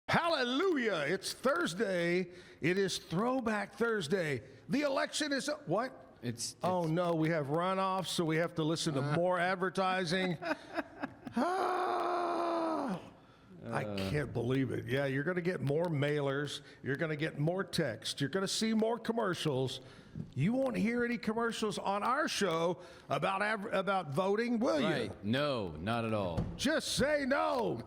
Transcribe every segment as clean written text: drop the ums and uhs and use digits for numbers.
Hallelujah. It's Thursday. It is Throwback Thursday. The election is what? Oh no, we have runoffs, so we have to listen to more advertising. I can't believe it. Yeah, you're going to get more mailers. You're going to get more text. You're going to see more commercials. You won't hear any commercials on our show about voting, will you? Right. No, not at all. Just say no.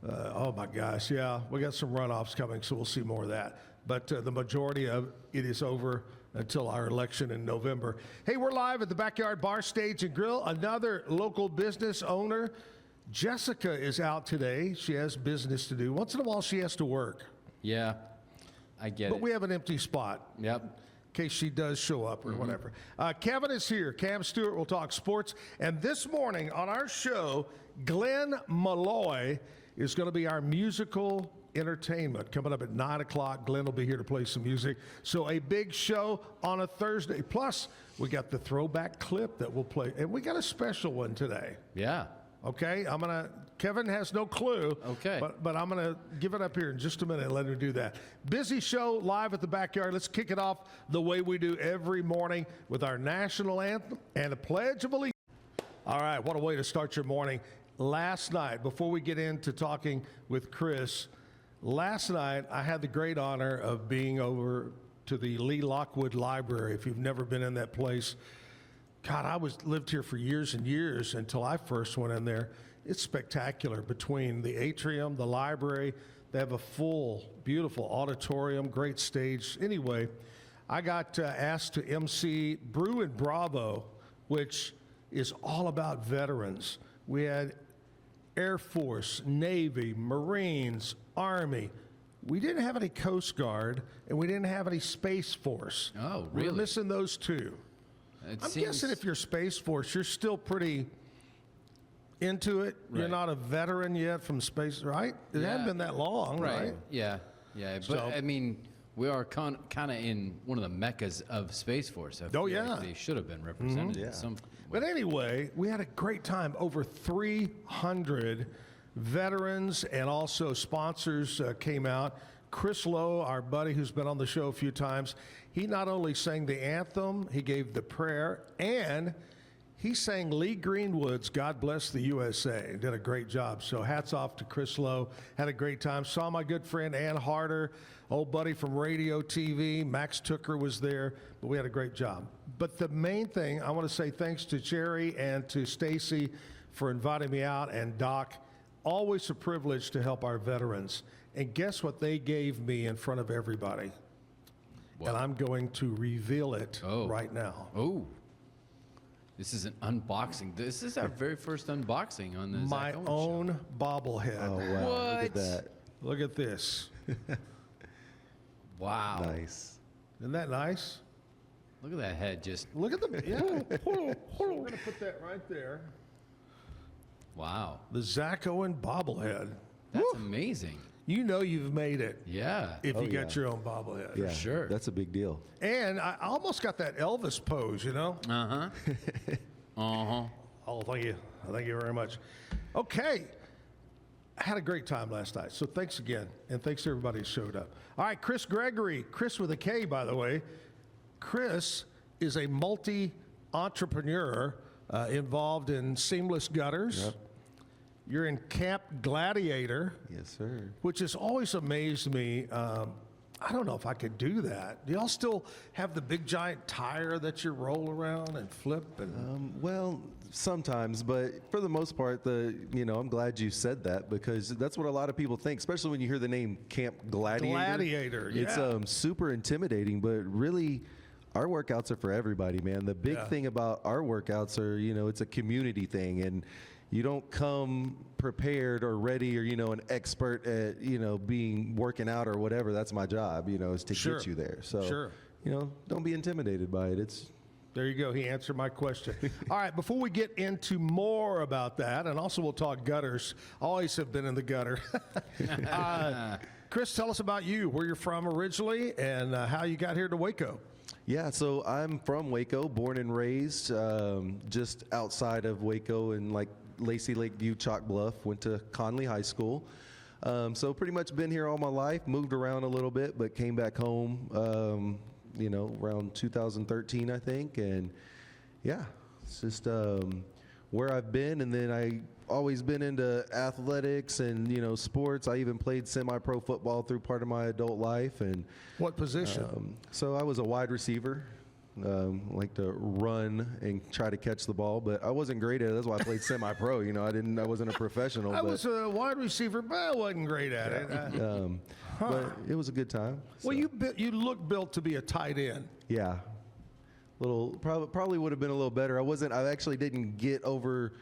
Oh my gosh, yeah. We got some runoffs coming, so we'll see more of that. But the majority of it is over until our election in November. Hey, we're live at the Backyard Bar, Stage and Grill. Another local business owner. Jessica is out today. She has business to do. Once in a while, she has to work. Yeah, I get it. But we have an empty spot. Yep. In case she does show up or whatever. Kevin is here. Cam Stewart will talk sports. And this morning on our show, Glen Meloy is going to be our musical entertainment. Coming up at 9 o'clock, Glen will be here to play some music. So a big show on a Thursday. Plus, we got the throwback clip that we'll play. And we got a special one today. Yeah. Okay, Kevin has no clue. Okay. But I'm going to give it up here in just a minute and let him do that. Busy show live at the Backyard. Let's kick it off the way we do every morning with our national anthem and a pledge of allegiance. All right, what a way to start your morning. Last night, before we get into talking with Kris, last night I had the great honor of being over to the Lee Lockwood Library. If you've never been in that place, God, I lived here for years and years until I first went in there. It's spectacular between the atrium, the library. They have a full, beautiful auditorium, great stage. Anyway, I got asked to MC Brew and Bravo, which is all about veterans. We had Air Force, Navy, Marines, Army. We didn't have any Coast Guard, and we didn't have any Space Force. Oh, really? We're missing those two. I'm guessing if you're Space Force, you're still pretty into it. Right. You're not a veteran yet from space, right? It hasn't been that long, right? Yeah. But, I mean, we are kind of in one of the meccas of Space Force. Like they should have been represented in some way. But anyway, we had a great time. Over 300 veterans and also sponsors came out. Chris Lowe, our buddy who's been on the show a few times, he not only sang the anthem, he gave the prayer, and he sang Lee Greenwood's God Bless the USA. Did a great job. So hats off to Chris Lowe. Had a great time. Saw my good friend Ann Harder, old buddy from radio TV. Max Tooker was there, but we had a great job. But the main thing, I want to say thanks to Jerry and to Stacy for inviting me out, and Doc. Always a privilege to help our veterans. And guess what they gave me in front of everybody? What? And I'm going to reveal it right now. Oh. This is an unboxing. This is our very first unboxing on the My Zack Owen own show. bobblehead. Oh, wow. What? Look at that. Look at this. Wow. Nice. Isn't that nice? Look at that head just. Look at the, yeah. Hold on. We're going to put that right there. Wow. The Zack Owen bobblehead. That's amazing. You know you've made it. Yeah. If you got your own bobblehead. Yeah, for sure. That's a big deal. And I almost got that Elvis pose, you know? Uh-huh. Uh-huh. Oh, thank you. Thank you very much. Okay. I had a great time last night. So thanks again. And thanks to everybody who showed up. All right, Kris Gregory. Kris with a K, by the way. Kris is a multi-entrepreneur involved in seamless gutters. Yep. You're in Camp Gladiator. Yes, sir. Which has always amazed me. I don't know if I could do that. Do y'all still have the big giant tire that you roll around and flip? And Well, sometimes, but for the most part, I'm glad you said that, because that's what a lot of people think, especially when you hear the name Camp Gladiator. Gladiator, yeah. It's super intimidating, but really, our workouts are for everybody, man. The big thing about our workouts are, it's a community thing, and you don't come prepared or ready or, an expert at, working out or whatever. That's my job, is to get you there. So, don't be intimidated by it. There you go. He answered my question. All right, before we get into more about that, and also we'll talk gutters. Always have been in the gutter. Kris, tell us about you, where you're from originally, and how you got here to Waco. Yeah, so I'm from Waco, born and raised, just outside of Waco in like Lacey Lakeview, Chalk Bluff. Went to Conley High School. So pretty much been here all my life, moved around a little bit, but came back home, around 2013, I think. And yeah, it's just where I've been. And then I always been into athletics and, sports. I even played semi-pro football through part of my adult life. And what position? So I was a wide receiver. Like to run and try to catch the ball, but I wasn't great at it. That's why I played semi-pro. I wasn't a professional. I was a wide receiver, but I wasn't great at it. But it was a good time. Well, you look built to be a tight end. Yeah, probably would have been a little better. I actually didn't get over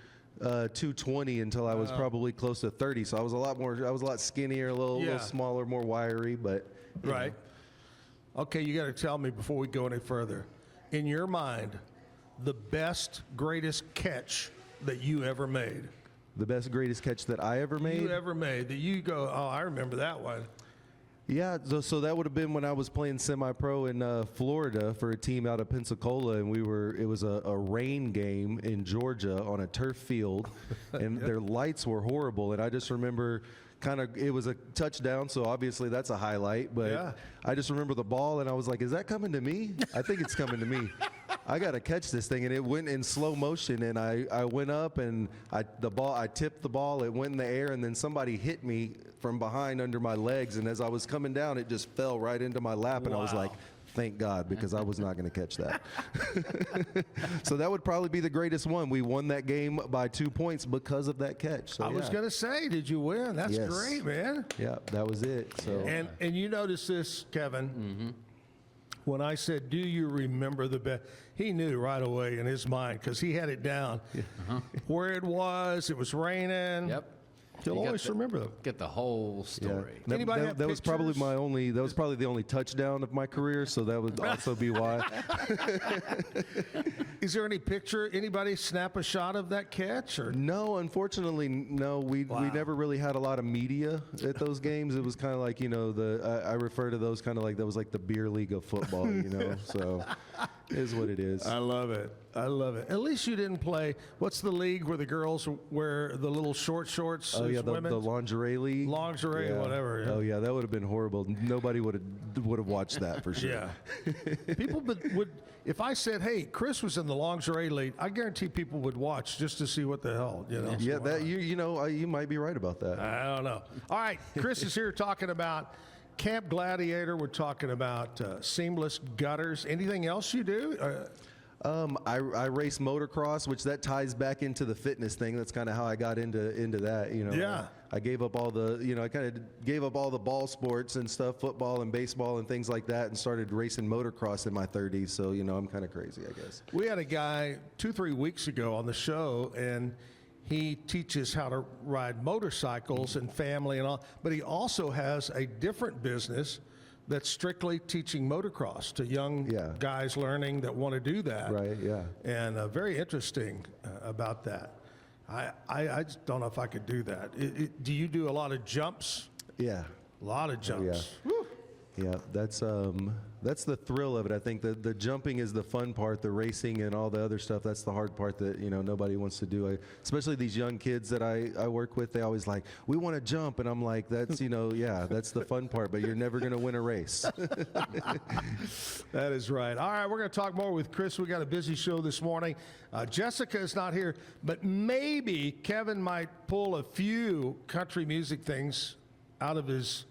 220 until I was probably close to 30. So I was a lot skinnier, a little smaller, more wiry. But right. Okay, you got to tell me before we go any further. In your mind, the best, greatest catch that you ever made? The best, greatest catch that I ever made? You ever made, that you go, oh, I remember that one. Yeah, so that would have been when I was playing semi-pro in Florida for a team out of Pensacola, and it was a rain game in Georgia on a turf field, and their lights were horrible, and I just remember it was a touchdown, so obviously that's a highlight, but I just remember the ball, and I was like, is that coming to me? I think it's coming to me. I got to catch this thing, and it went in slow motion, and I went up, and I tipped the ball, it went in the air, and then somebody hit me from behind under my legs, and as I was coming down, it just fell right into my lap, and I was like, thank God, because I was not going to catch that. So that would probably be the greatest one. We won that game by 2 points because of that catch. So, I was going to say, did you win? That's great, man. Yeah, that was it. So and you notice this, Kevin, when I said, do you remember the bet? He knew right away in his mind because he had it down. Where it was raining. Yep. He'll always remember them. Get the whole story. Yeah. That was probably the only touchdown of my career, so that would also be why. Is there any picture? Anybody snap a shot of that catch? Or? No, unfortunately, no. We never really had a lot of media at those games. It was kind of like I refer to those kind of like that was like the beer league of football, So it is what it is. I love it. At least you didn't play. What's the league where the girls wear the little short shorts? Oh yeah, the lingerie league. Whatever. Yeah. Oh yeah, that would have been horrible. Nobody would have watched that for sure. Yeah. People would. If I said, "Hey, Kris was in the lingerie league," I guarantee people would watch just to see what the hell, Yeah, that you might be right about that. I don't know. All right, Kris is here talking about Camp Gladiator. We're talking about seamless gutters. Anything else you do? I race motocross, which that ties back into the fitness thing. That's kind of how I got into that. Yeah. I gave up all the, I kind of gave up all the ball sports and stuff, football and baseball and things like that, and started racing motocross in my 30s. So, I'm kind of crazy, I guess. We had a guy 2-3 weeks ago on the show, and he teaches how to ride motorcycles and family and all, but he also has a different business that's strictly teaching motocross to young guys learning that want to do that. Right, yeah. And very interesting about that. I just don't know if I could do that. Do you do a lot of jumps? Yeah. A lot of jumps. Oh, yeah. Yeah, that's the thrill of it. I think the jumping is the fun part. The racing and all the other stuff, that's the hard part that nobody wants to do. Especially these young kids that I work with, they always like, we want to jump, and I'm like, that's that's the fun part, but you're never going to win a race. That is right. All right, we're going to talk more with Kris. We got a busy show this morning. Jessica is not here, but maybe Kevin might pull a few country music things out of his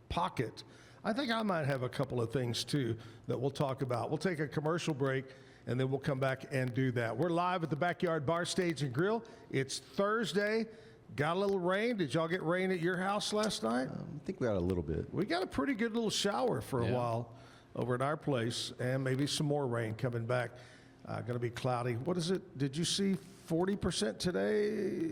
pocket. I think I might have a couple of things, too, that we'll talk about. We'll take a commercial break, and then we'll come back and do that. We're live at the Backyard Bar, Stage, and Grill. It's Thursday. Got a little rain. Did y'all get rain at your house last night? I think we got a little bit. We got a pretty good little shower for a while over at our place, and maybe some more rain coming back. Going to be cloudy. What is it? Did you see 40% today?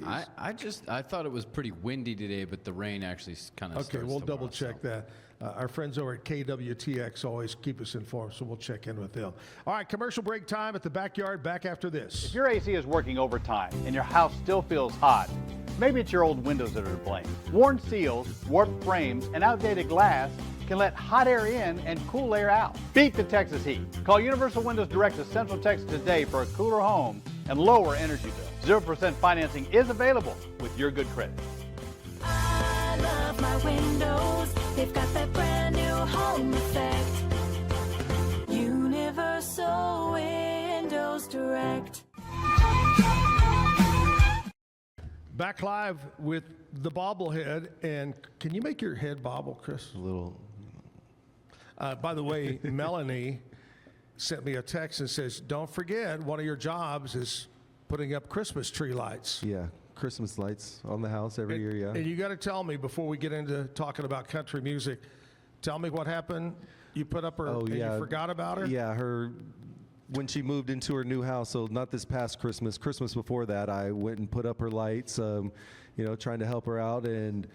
I thought it was pretty windy today, but the rain actually kind of Okay, we'll double check that. Our friends over at KWTX always keep us informed, so we'll check in with them. All right, commercial break time at the Backyard. Back after this. If your AC is working overtime and your house still feels hot, Maybe it's your old windows that are to blame. Worn seals, warped frames, and outdated glass can let hot air in and cool air out. Beat the Texas heat. Call Universal Windows Direct of Central Texas today for a cooler home and lower energy bill. 0% financing is available with your good credit. I love my windows. They've got that brand new home effect. Universal Windows Direct. Back live with the bobblehead. And can you make your head bobble, Kris? A little. By the way, Melanie sent me a text and says, don't forget, one of your jobs is putting up Christmas tree lights. Yeah, Christmas lights on the house every year, yeah. And you got to tell me before we get into talking about country music, tell me what happened. You put up her, and you forgot about her? Yeah, when she moved into her new house, so not this past Christmas before that, I went and put up her lights, trying to help her out, and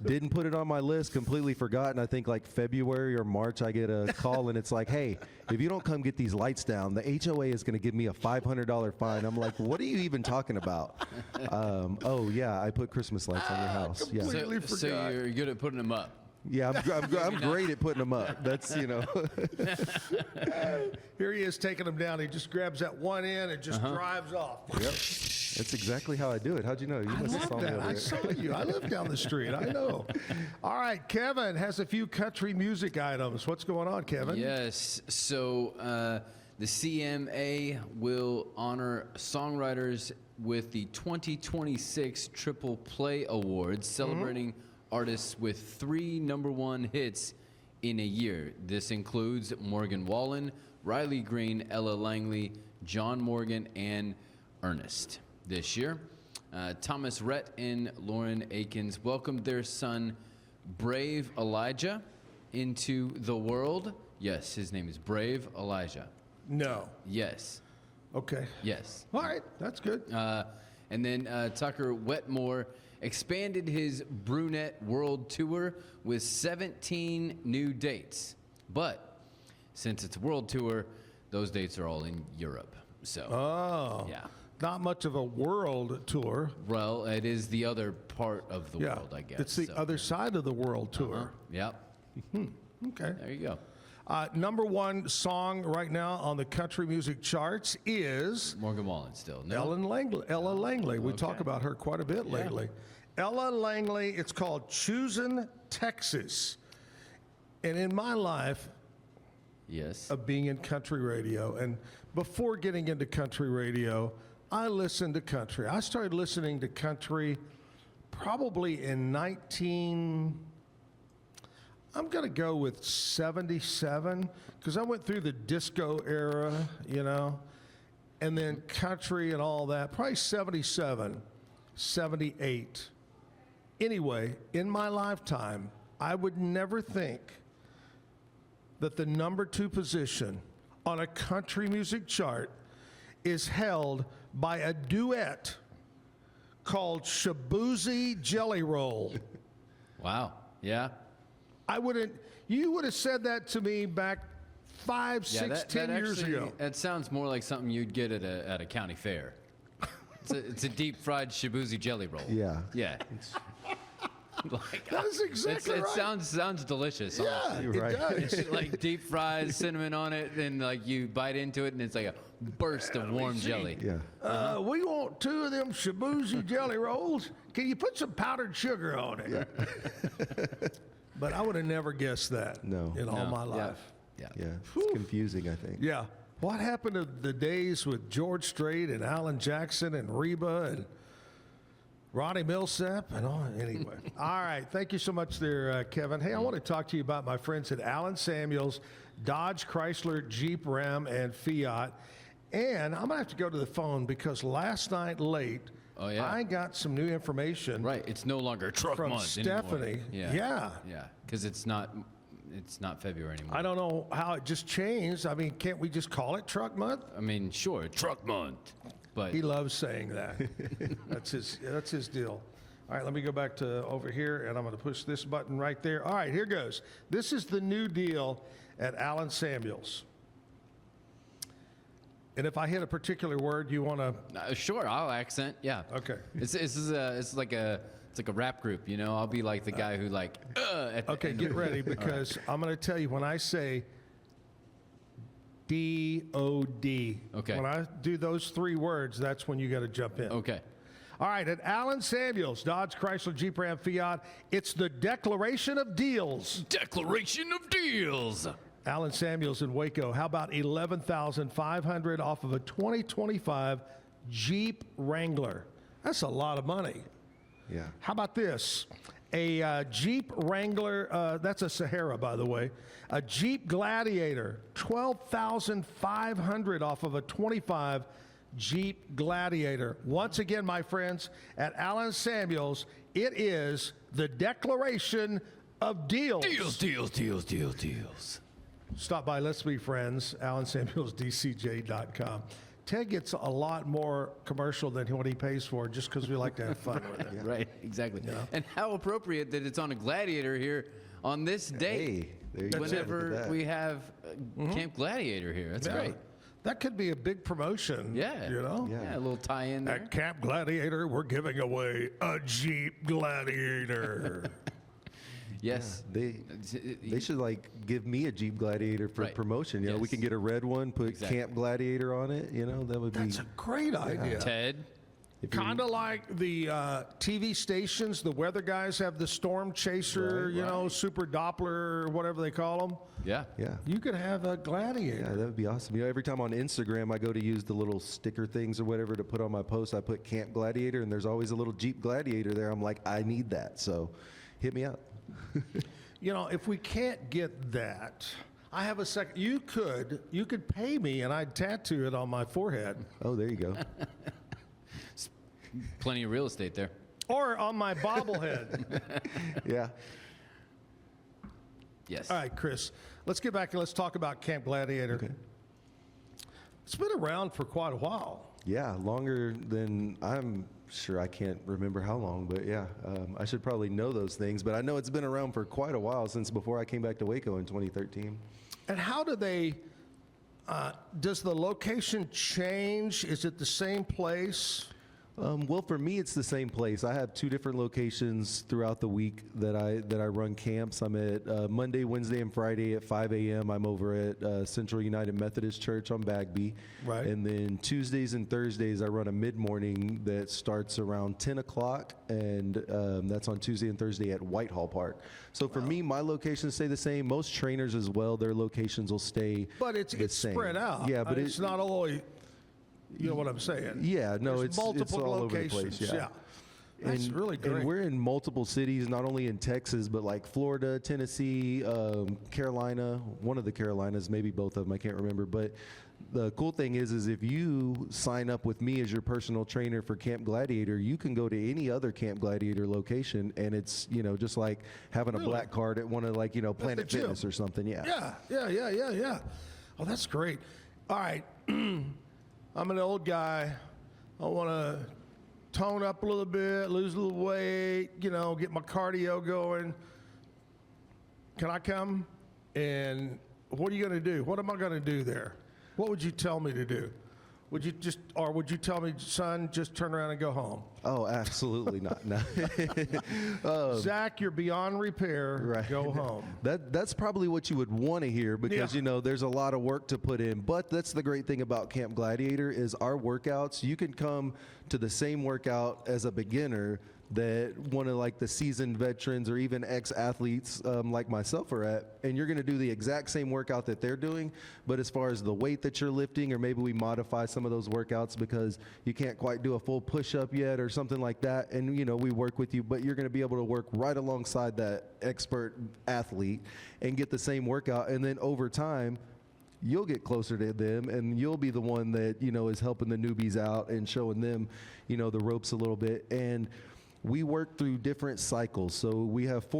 didn't put it on my list, completely forgotten. I think like February or March, I get a call and it's like, hey, if you don't come get these lights down, the HOA is going to give me a $500 fine. I'm like, what are you even talking about? Oh yeah, I put Christmas lights on your house. Yeah. So you're good at putting them up. Yeah, I'm great at putting them up. That's, Here he is taking them down. He just grabs that one end and just drives off. Yep. That's exactly how I do it. How'd you know? You must have saw me over I there. saw you. I live down the street. I know. All right, Kevin has a few country music items. What's going on, Kevin? Yes. So the CMA will honor songwriters with the 2026 Triple Play Awards, celebrating artists with 3 #1 hits in a year. This includes Morgan Wallen, Riley Green, Ella Langley, John Morgan, and Ernest. This year, Thomas Rhett and Lauren Akins welcomed their son, Brave Elijah, into the world. Yes, his name is Brave Elijah. No. Yes. Okay. Yes. All right. That's good. And then Tucker Wetmore expanded his Brunette World Tour with 17 new dates. But since it's a world tour, those dates are all in Europe. So, yeah. Not much of a world tour. Well, it is the other part of the world, I guess. It's the other side of the world tour. Yep. Okay. There you go. #1 song right now on the country music charts is Morgan Wallen still. No? Ella Langley. We talk about her quite a bit lately. Ella Langley, it's called Choosing Texas. And in my life of being in country radio, and before getting into country radio, I listened to country. I started listening to country probably in I'm going to go with 77, because I went through the disco era, and then country and all that, probably 77, 78. Anyway, in my lifetime, I would never think that the #2 position on a country music chart is held by a duet called Shaboozey Jelly Roll. Wow. Yeah. You would have said that to me back 5, 6, 10 years ago. That sounds more like something you'd get at a county fair. It's a deep fried Shaboozey jelly roll. Yeah. Yeah. That is exactly right. It sounds delicious. Yeah, honestly. it does. It's like deep fries, cinnamon on it, and like you bite into it, and it's like a burst of warm jelly. Yeah. We want 2 of them Shaboozey jelly rolls. Can you put some powdered sugar on it? Yeah. But I would have never guessed that in all my life. Yeah. It's confusing, I think. Yeah. What happened to the days with George Strait and Alan Jackson and Reba and Ronnie Millsap and all? Anyway. All right. Thank you so much there, Kevin. Hey, I want to talk to you about my friends at Allen Samuels, Dodge, Chrysler, Jeep, Ram, and Fiat. And I'm going to have to go to the phone because last night late, I got some new information. Right. It's no longer truck from month Stephanie. Anymore. Yeah. Because it's not February anymore. I don't know how it just changed. I mean, can't we just call it truck month? I mean, sure, truck month. But he loves saying that. That's his deal. All right, let me go back to over here, and I'm going to push this button right there. All right, here goes. This is the new deal at Allen Samuels. And if I hit a particular word, you want to? Sure, I'll accent. Yeah. Okay. It's like a rap group, you know. I'll be like the guy who like. At the Okay, end. get ready because I'm going to tell you when I say D-O-D. Okay. When I do those 3 words, that's when you got to jump in. Okay. All right, at Allen Samuels, Dodge, Chrysler, Jeep, Ram, Fiat, it's the Declaration of Deals. Declaration of deals. Allen Samuels in Waco, how about $11,500 off of a 2025 Jeep Wrangler? That's a lot of money. Yeah. How about this? A Jeep Wrangler, that's a Sahara, by the way. A Jeep Gladiator, $12,500 off of a 25 Jeep Gladiator. Once again, my friends, at Allen Samuels, it is the Declaration of Deals. Deals. Stop by, let's be friends, AllenSamuelsDCJ.com. Ted gets a lot more commercial than what he pays for just because we like to have fun with it. Right, exactly. And how appropriate that it's on a Gladiator here on this day. Hey, there you go. Look Whenever at that. we have Camp Gladiator here. That's Yeah. great. That could be a big promotion. Yeah. You know? Yeah, a little tie-in there. At Camp Gladiator, we're giving away a Jeep Gladiator. Yes. They should like give me a Jeep Gladiator for Right. promotion. You know, we Yes. can get a red one, put Exactly. Camp Gladiator on it. You know, that would be. That's a great idea. Ted. if you- Kind of like the TV stations, the weather guys have the Storm Chaser, Right, you know, Super Doppler, or whatever they call them. Yeah. Yeah. You could have a Gladiator. Yeah, that would be awesome. You know, every time on Instagram I go to use the little sticker things or whatever to put on my post, I put Camp Gladiator, and there's always a little Jeep Gladiator there. I'm like, I need that. So, hit me up. You know, if we can't get that, I have a second. You could pay me, and I'd tattoo it on my forehead Oh, there you go. Plenty of real estate there. or on my bobblehead. Yeah. Yes. All right, Chris, let's get back and let's talk about Camp Gladiator. Okay. It's been around for quite a while. Yeah, longer than I'm sure. I can't remember how long, but yeah, I should probably know those things. But I know it's been around for quite a while, since before I came back to Waco in 2013. And how do they? Does the location change? Is it the same place? Well, for me, it's the same place. I have 2 different locations throughout the week that I run camps. I'm at Monday, Wednesday, and Friday at 5 a.m. I'm over at Central United Methodist Church on Bagby. Right. And then Tuesdays and Thursdays, I run a mid-morning that starts around 10 o'clock, and that's on Tuesday and Thursday at Whitehall Park. So for me, my locations stay the same. Most trainers as well, their locations will stay But it's the same. spread out. Yeah, but it's not only. You know what I'm saying? Yeah, no, There's it's multiple all locations. over the place. Yeah. That's really great. And we're in multiple cities, not only in Texas, but like Florida, Tennessee, Carolina, one of the Carolinas, maybe both of them, I can't remember. But the cool thing is if you sign up with me as your personal trainer for Camp Gladiator, you can go to any other Camp Gladiator location, and it's, you know, just like having a black card at one of, like, you know, Planet gym. Fitness or something. Yeah. Yeah. Oh, that's great. All right. I'm an old guy. I want to tone up a little bit, lose a little weight, you know, get my cardio going. Can I come? And what are you going to do? What am I going to do there? What would you tell me to do? Would you tell me, son, just turn around and go home? Oh, absolutely not. No. Zach, you're beyond repair. Right. Go home. That's probably what you would want to hear, because Yeah. you know there's a lot of work to put in. But that's the great thing about Camp Gladiator is our workouts. You can come to the same workout as a beginner that one of like the seasoned veterans or even ex-athletes like myself are at, and you're going to do the exact same workout that they're doing. But as far as the weight that you're lifting, or maybe we modify some of those workouts because you can't quite do a full push-up yet or something like that, and you know we work with you, but you're going to be able to work right alongside that expert athlete and get the same workout. And then over time, you'll get closer to them, and you'll be the one that, you know, is helping the newbies out and showing them, you know, the ropes a little bit. And we work through different cycles. So we have 3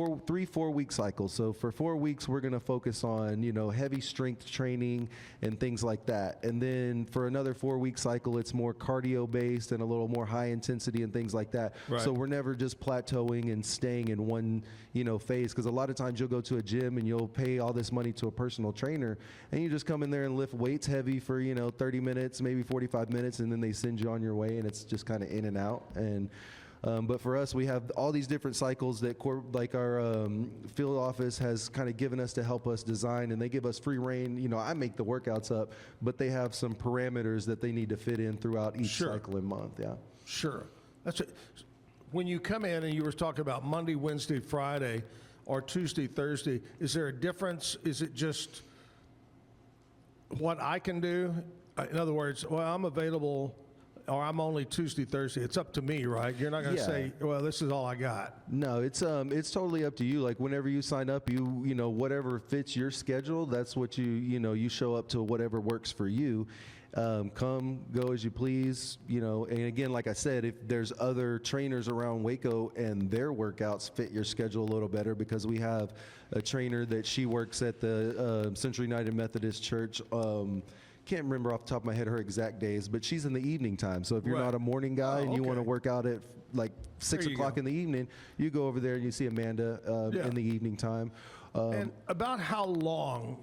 4-week cycles. So for 4 weeks, we're going to focus on, heavy strength training and things like that. And then for another 4-week cycle, it's more cardio based and a little more high intensity and things like that. Right. So we're never just plateauing and staying in one, phase. Because a lot of times you'll go to a gym and you'll pay all this money to a personal trainer, and you just come in there and lift weights heavy for, 30 minutes, maybe 45 minutes, and then they send you on your way, and it's just kind of in and out. And but for us, we have all these different cycles that our field office has kind of given us to help us design, and they give us free reign. I make the workouts up, but they have some parameters that they need to fit in throughout each Sure. cycle and month. Yeah. Sure. That's it. When you come in and you were talking about Monday, Wednesday, Friday, or Tuesday, Thursday, is there a difference? Is it just what I can do? In other words, well, I'm available, or I'm only Tuesday, Thursday. It's up to me, right? You're not going to Yeah. say, well, this is all I got. No, it's totally up to you. Like whenever you sign up, you whatever fits your schedule, that's what you show up to whatever works for you. Come, go as you please, and again, like I said, if there's other trainers around Waco and their workouts fit your schedule a little better, because we have a trainer that she works at the Central United Methodist Church. Can't remember off the top of my head her exact days, but she's in the evening time. So if you're Right. not a morning guy and you want to okay. work out at like 6 There you o'clock go. in the evening, you go over there and you see Amanda Yeah. in the evening time. And about how long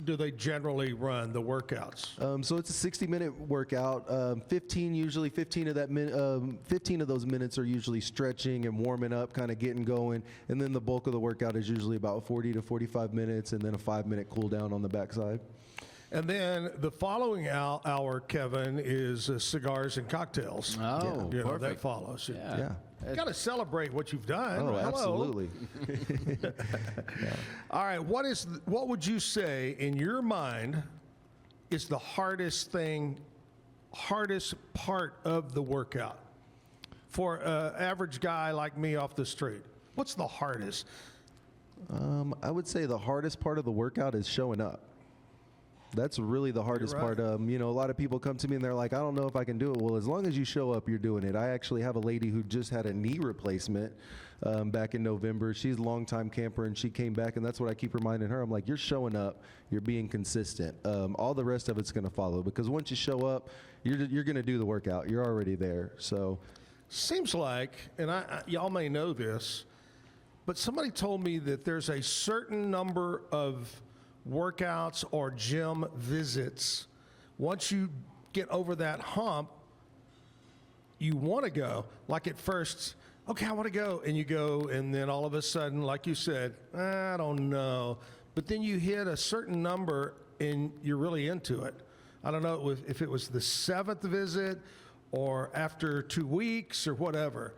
do they generally run the workouts? So it's a 60-minute workout. 15 of that 15 of those minutes are usually stretching and warming up, kind of getting going, and then the bulk of the workout is usually about 40 to 45 minutes, and then a 5-minute cool down on the backside. And then the following hour, Kevin, is cigars and cocktails. Oh, that perfect. follows. Yeah. You got to celebrate what you've done. Oh, Hello. absolutely. All right. What would you say in your mind is the hardest part of the workout for an average guy like me off the street? What's the hardest? I would say the hardest part of the workout is showing up. That's really the hardest You're right. part. A lot of people come to me and they're like, I don't know if I can do it. Well, as long as you show up, you're doing it. I actually have a lady who just had a knee replacement back in November. She's a longtime camper, and she came back, and that's what I keep reminding her. I'm like, you're showing up, you're being consistent. All the rest of it's going to follow, because once you show up, you're going to do the workout. You're already there. So Seems like, and y'all may know this, but somebody told me that there's a certain number of workouts or gym visits. Once you get over that hump, you want to go. Like at first, okay, I want to go. And you go, and then all of a sudden, like you said, I don't know. But then you hit a certain number and you're really into it. I don't know if it was the 7th visit or after 2 weeks or whatever.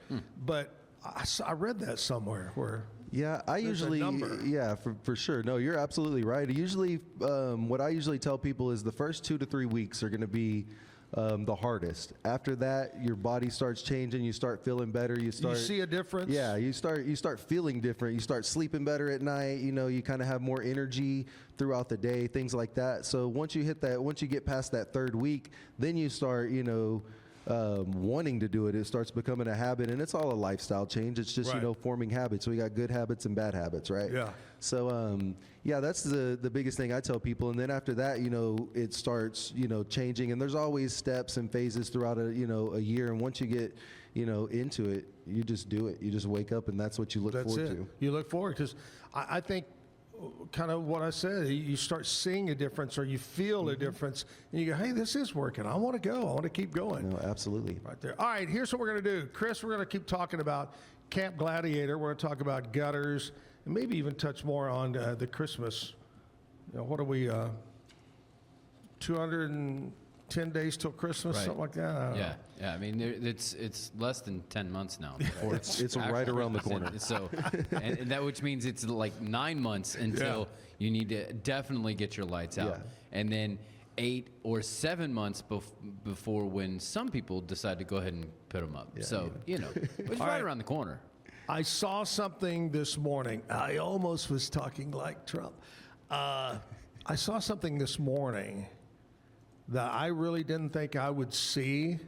But I read that somewhere where yeah, I there's a usually, number. yeah, for sure. No, you're absolutely right. Usually, what I usually tell people is the first 2 to 3 weeks are going to be the hardest. After that, your body starts changing. You start feeling better. You see a difference? Yeah, you start feeling different. You start sleeping better at night. You kind of have more energy throughout the day, things like that. So once you get past that 3rd week, then you start, wanting to do it. It starts becoming a habit, and it's all a lifestyle change. It's just, Right. forming habits. We got good habits and bad habits, right? Yeah. So, that's the biggest thing I tell people. And then after that, it starts, changing. And there's always steps and phases throughout a year. And once you get, into it, you just do it. You just wake up, and that's what you look That's forward it. to. You look forward, because I think kind of what I said, you start seeing a difference, or you feel a difference, and you go, hey, this is working. I want to go. I want to keep going. No, absolutely. Right there. All right, here's what we're going to do. Kris, we're going to keep talking about Camp Gladiator. We're going to talk about gutters, and maybe even touch more on the Christmas. What are we, 210 days till Christmas, Right. something like that? I don't know. Yeah. I mean, it's less than 10 months now. Before It's actually right around the Christmas. corner. So, and that which means it's like 9 months until you need to definitely get your lights out, Yeah. and then 8 or 7 months before when some people decide to go ahead and put them up. So it's right around the corner. I saw something this morning. I almost was talking like Trump. I saw something this morning that I really didn't think I would see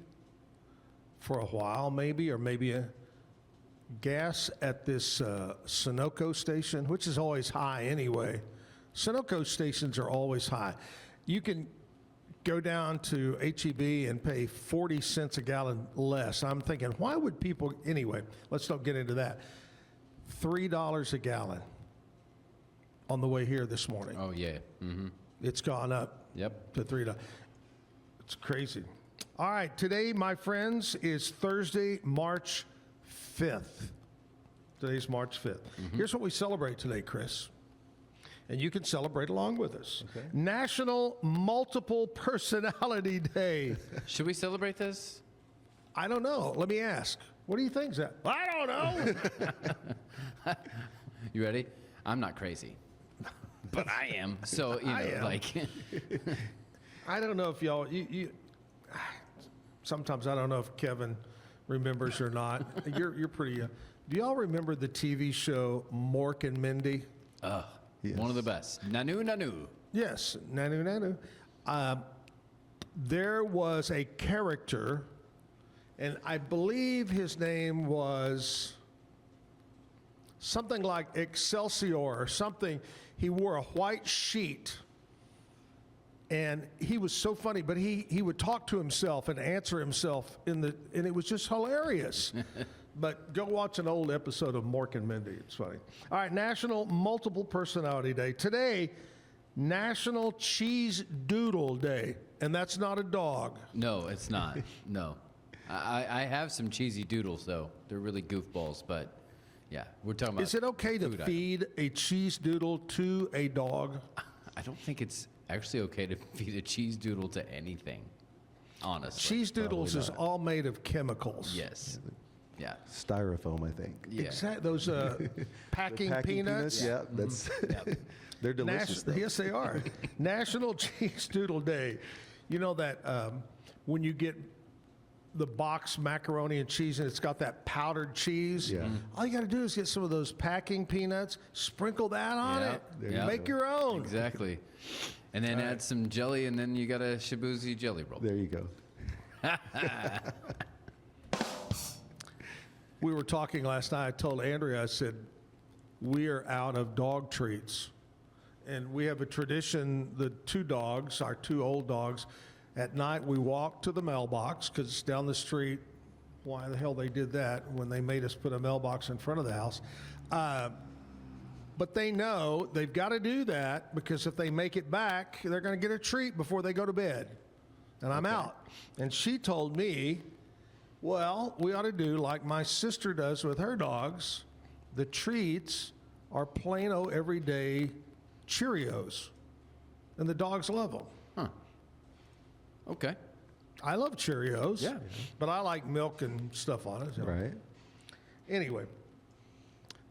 for a while, maybe, or maybe gas at this Sunoco station, which is always high anyway. Sunoco stations are always high. You can go down to HEB and pay 40 cents a gallon less. I'm thinking, why would people, anyway, let's not get into that. $3 a gallon on the way here this morning. Oh, yeah. Mm-hmm. It's gone up Yep. to $3. It's crazy. All right, today, my friends, is Thursday, March 5th. Today's March 5th. Here's what we celebrate today, Kris. And you can celebrate along with us. Okay. National Multiple Personality Day. Should we celebrate this? I don't know. Let me ask. What do you think, Zach? I don't know. You ready? I'm not crazy, but I am. So, I am. like, I don't know if y'all, sometimes I don't know if Kevin remembers or not. You're pretty, do y'all remember the TV show Mork and Mindy? Yes. one of the best. Nanu, nanu. Yes, Nanu Nanu. There was a character, and I believe his name was something like Excelsior or something. He wore a white sheet, and he was so funny, but he would talk to himself and answer himself and it was just hilarious. But go watch an old episode of Mork and Mindy. It's funny. All right, National Multiple Personality Day. Today, National Cheese Doodle Day. And that's not a dog. No, it's not. No. I have some cheesy doodles, though. They're really goofballs, but yeah, we're talking about. Is it okay to food feed a cheese doodle to a dog? I don't think it's actually okay to feed a cheese doodle to anything, honestly. Cheese doodles is all made of chemicals. Yes. Yeah. Styrofoam, I think. Yeah. Exactly. Those packing peanuts. Yeah, that's they're delicious. though. Yes, they are. National Cheese Doodle Day. You know that when you get the box macaroni and cheese and it's got that powdered cheese, Yeah. all you got to do is get some of those packing peanuts, sprinkle that on Yeah. it, There you make go. your own. Exactly. And then add some jelly, and then you got a Shibuzi jelly roll. There you go. We were talking last night. I told Andrea, I said, we are out of dog treats. And we have a tradition, the two dogs, our two old dogs, at night we walk to the mailbox because it's down the street. Why the hell they did that when they made us put a mailbox in front of the house. But they know they've got to do that because if they make it back, they're going to get a treat before they go to bed. And I'm out. And she told me, well, we ought to do like my sister does with her dogs. The treats are plain old everyday Cheerios. And the dogs love them. Huh. Okay. I love Cheerios. Yeah. But I like milk and stuff on it. so. Right. Anyway,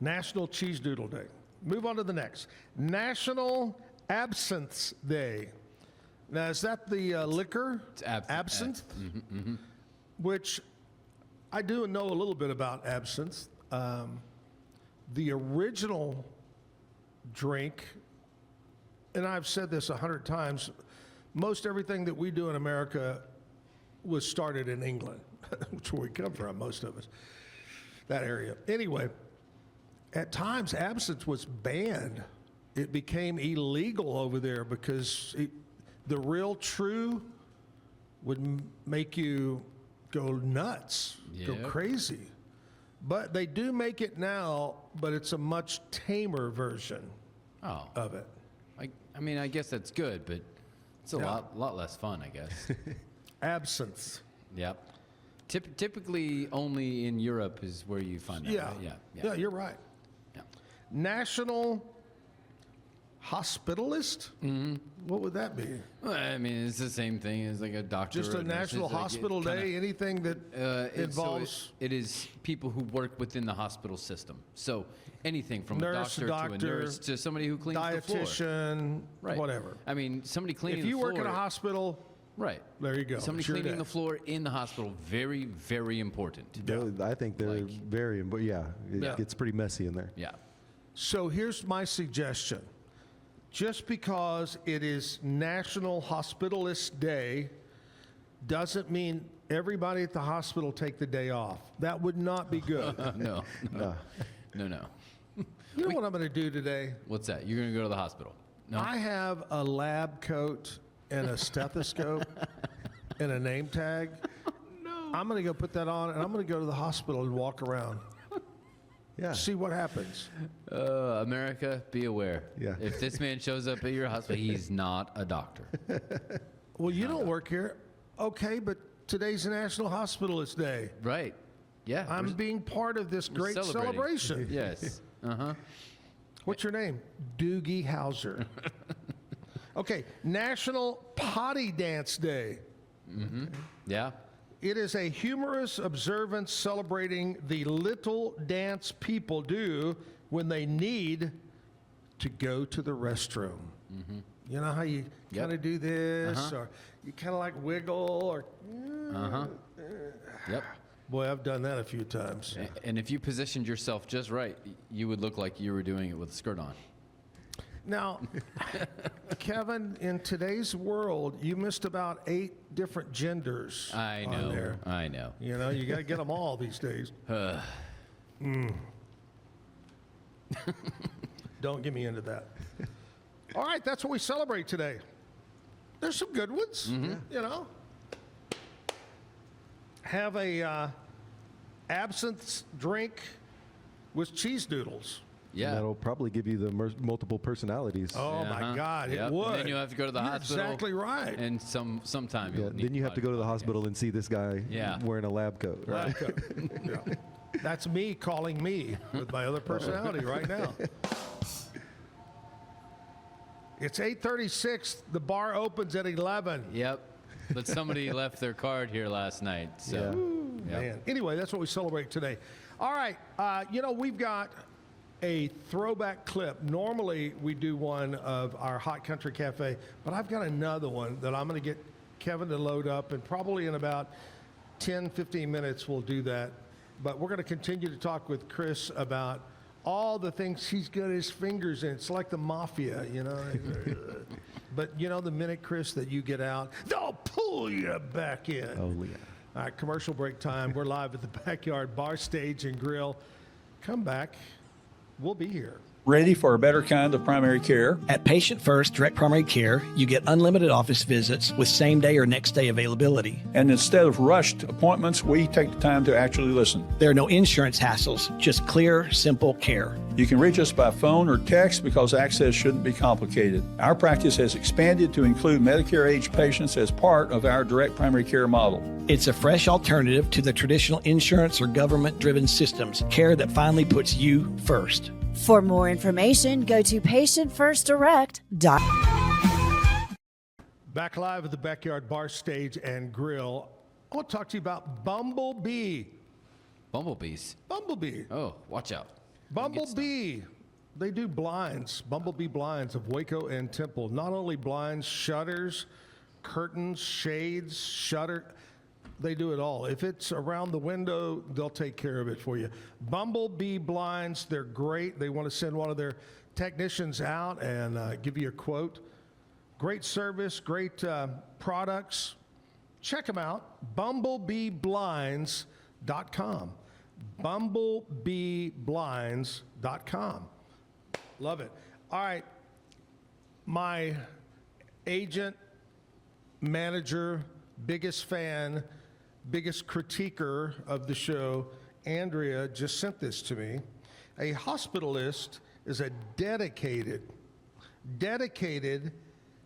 National Cheese Doodle Day. Move on to the next. National Absinthe Day. Now, is that the liquor? It's absinthe. Which I do know a little bit about absinthe. The original drink, and I've said this 100 times, most everything that we do in America was started in England, which is where we come from, most of us, that area. Anyway, at times absinthe was banned. It became illegal over there because the real true would make you go nuts, go Yep. crazy. But they do make it now, but it's a much tamer version Oh. of it. I mean, I guess that's good, but it's a Yeah. lot less fun, I guess. Absinthe. Yep. Typically, only in Europe is where you find that. Yeah. Right? Yeah, you're right. Yeah. National Hospitalist? Mm-hmm. What would that be? Well, I mean, it's the same thing as like a doctor. Just or a nurse. National It's like it Hospital kinda- Day? Anything that involves So it is people who work within the hospital system. So anything from Nurse, a doctor to a doctor, nurse to somebody who cleans the floor. dietitian, Right. whatever. I mean, somebody cleaning If the you floor. work in a hospital, Right. there you go. Somebody It's your cleaning day. the floor in the hospital, very, very important. I think they're Like- very, but yeah, it Yeah. gets pretty messy in there. Yeah. So here's my suggestion. Just because it is National Hospitalist Day doesn't mean everybody at the hospital take the day off. That would not be good. No. No. You know what I'm going to do today? What's that? You're going to go to the hospital? No. I have a lab coat and a stethoscope and a name tag. No. I'm going to go put that on, and I'm going to go to the hospital and walk around. Yeah. See what happens. America, be aware. Yeah. If this man shows up at your hospital, he's not a doctor. Well, you don't work here. Okay, but today's National Hospitalist Day. Right. Yeah. I'm being part of this we're great celebrating. celebration. Yes. Uh-huh. What's your name? Doogie Howser. Okay, National Potty Dance Day. Yeah. It is a humorous observance celebrating the little dance people do when they need to go to the restroom. You know how you kind of do this, or you kind of like wiggle, or Yep. boy, I've done that a few times. And if you positioned yourself just right, you would look like you were doing it with a skirt on. Now, Kevin, in today's world, you missed about 8 different genders. I on know. there. I know. You know, you got to get them all these days. Don't get me into that. All right, that's what we celebrate today. There's some good ones, you know. Have a absinthe drink with cheese doodles. Yeah. That'll probably give you the multiple personalities. Oh my God, Yep. it would. And then you have to go to the You're hospital. Exactly right. And sometime Yeah, you'll need then you have to go to the potty hospital and see this guy wearing a lab coat. Right? Lab coat. Yeah. That's me calling me with my other personality right now. It's 8:36. The bar opens at 11. Yep. But somebody left their card here last night. So, yep. Man. Anyway, that's what we celebrate today. All right. You know, we've got a throwback clip. Normally, we do one of our Hot Country Cafe, but I've got another one that I'm going to get Kevin to load up, and probably in about 10, 15 minutes, we'll do that. But we're going to continue to talk with Kris about all the things he's got his fingers in. It's like the mafia, you know. But you know, the minute, Kris, that you get out, they'll pull you back in. Oh, yeah. All right, commercial break time. We're live at the Backyard Bar, Stage, and Grill. Come back. We'll be here. Ready for a better kind of primary care? At Patient First Direct Primary Care, you get unlimited office visits with same-day or next-day availability. And instead of rushed appointments, we take the time to actually listen. There are no insurance hassles, just clear, simple care. You can reach us by phone or text because access shouldn't be complicated. Our practice has expanded to include Medicare-age patients as part of our direct primary care model. It's a fresh alternative to the traditional insurance or government-driven systems, care that finally puts you first. For more information, go to patientfirstdirect.com. Back live at the Backyard Bar, Stage, and Grill. I want to talk to you about Bumblebee. Bumblebees. Bumblebee. Oh, watch out. Bumblebee. They do blinds, Bumblebee blinds of Waco and Temple. Not only blinds, shutters, curtains, shades, shutter. They do it all. If it's around the window, they'll take care of it for you. Bumblebee blinds, they're great. They want to send one of their technicians out and give you a quote. Great service, great products. Check them out, bumblebeeblinds.com. bumblebeeblinds.com. Love it. All right, my agent, manager, biggest fan, biggest critiquer of the show, Andrea, just sent this to me. A hospitalist is a dedicated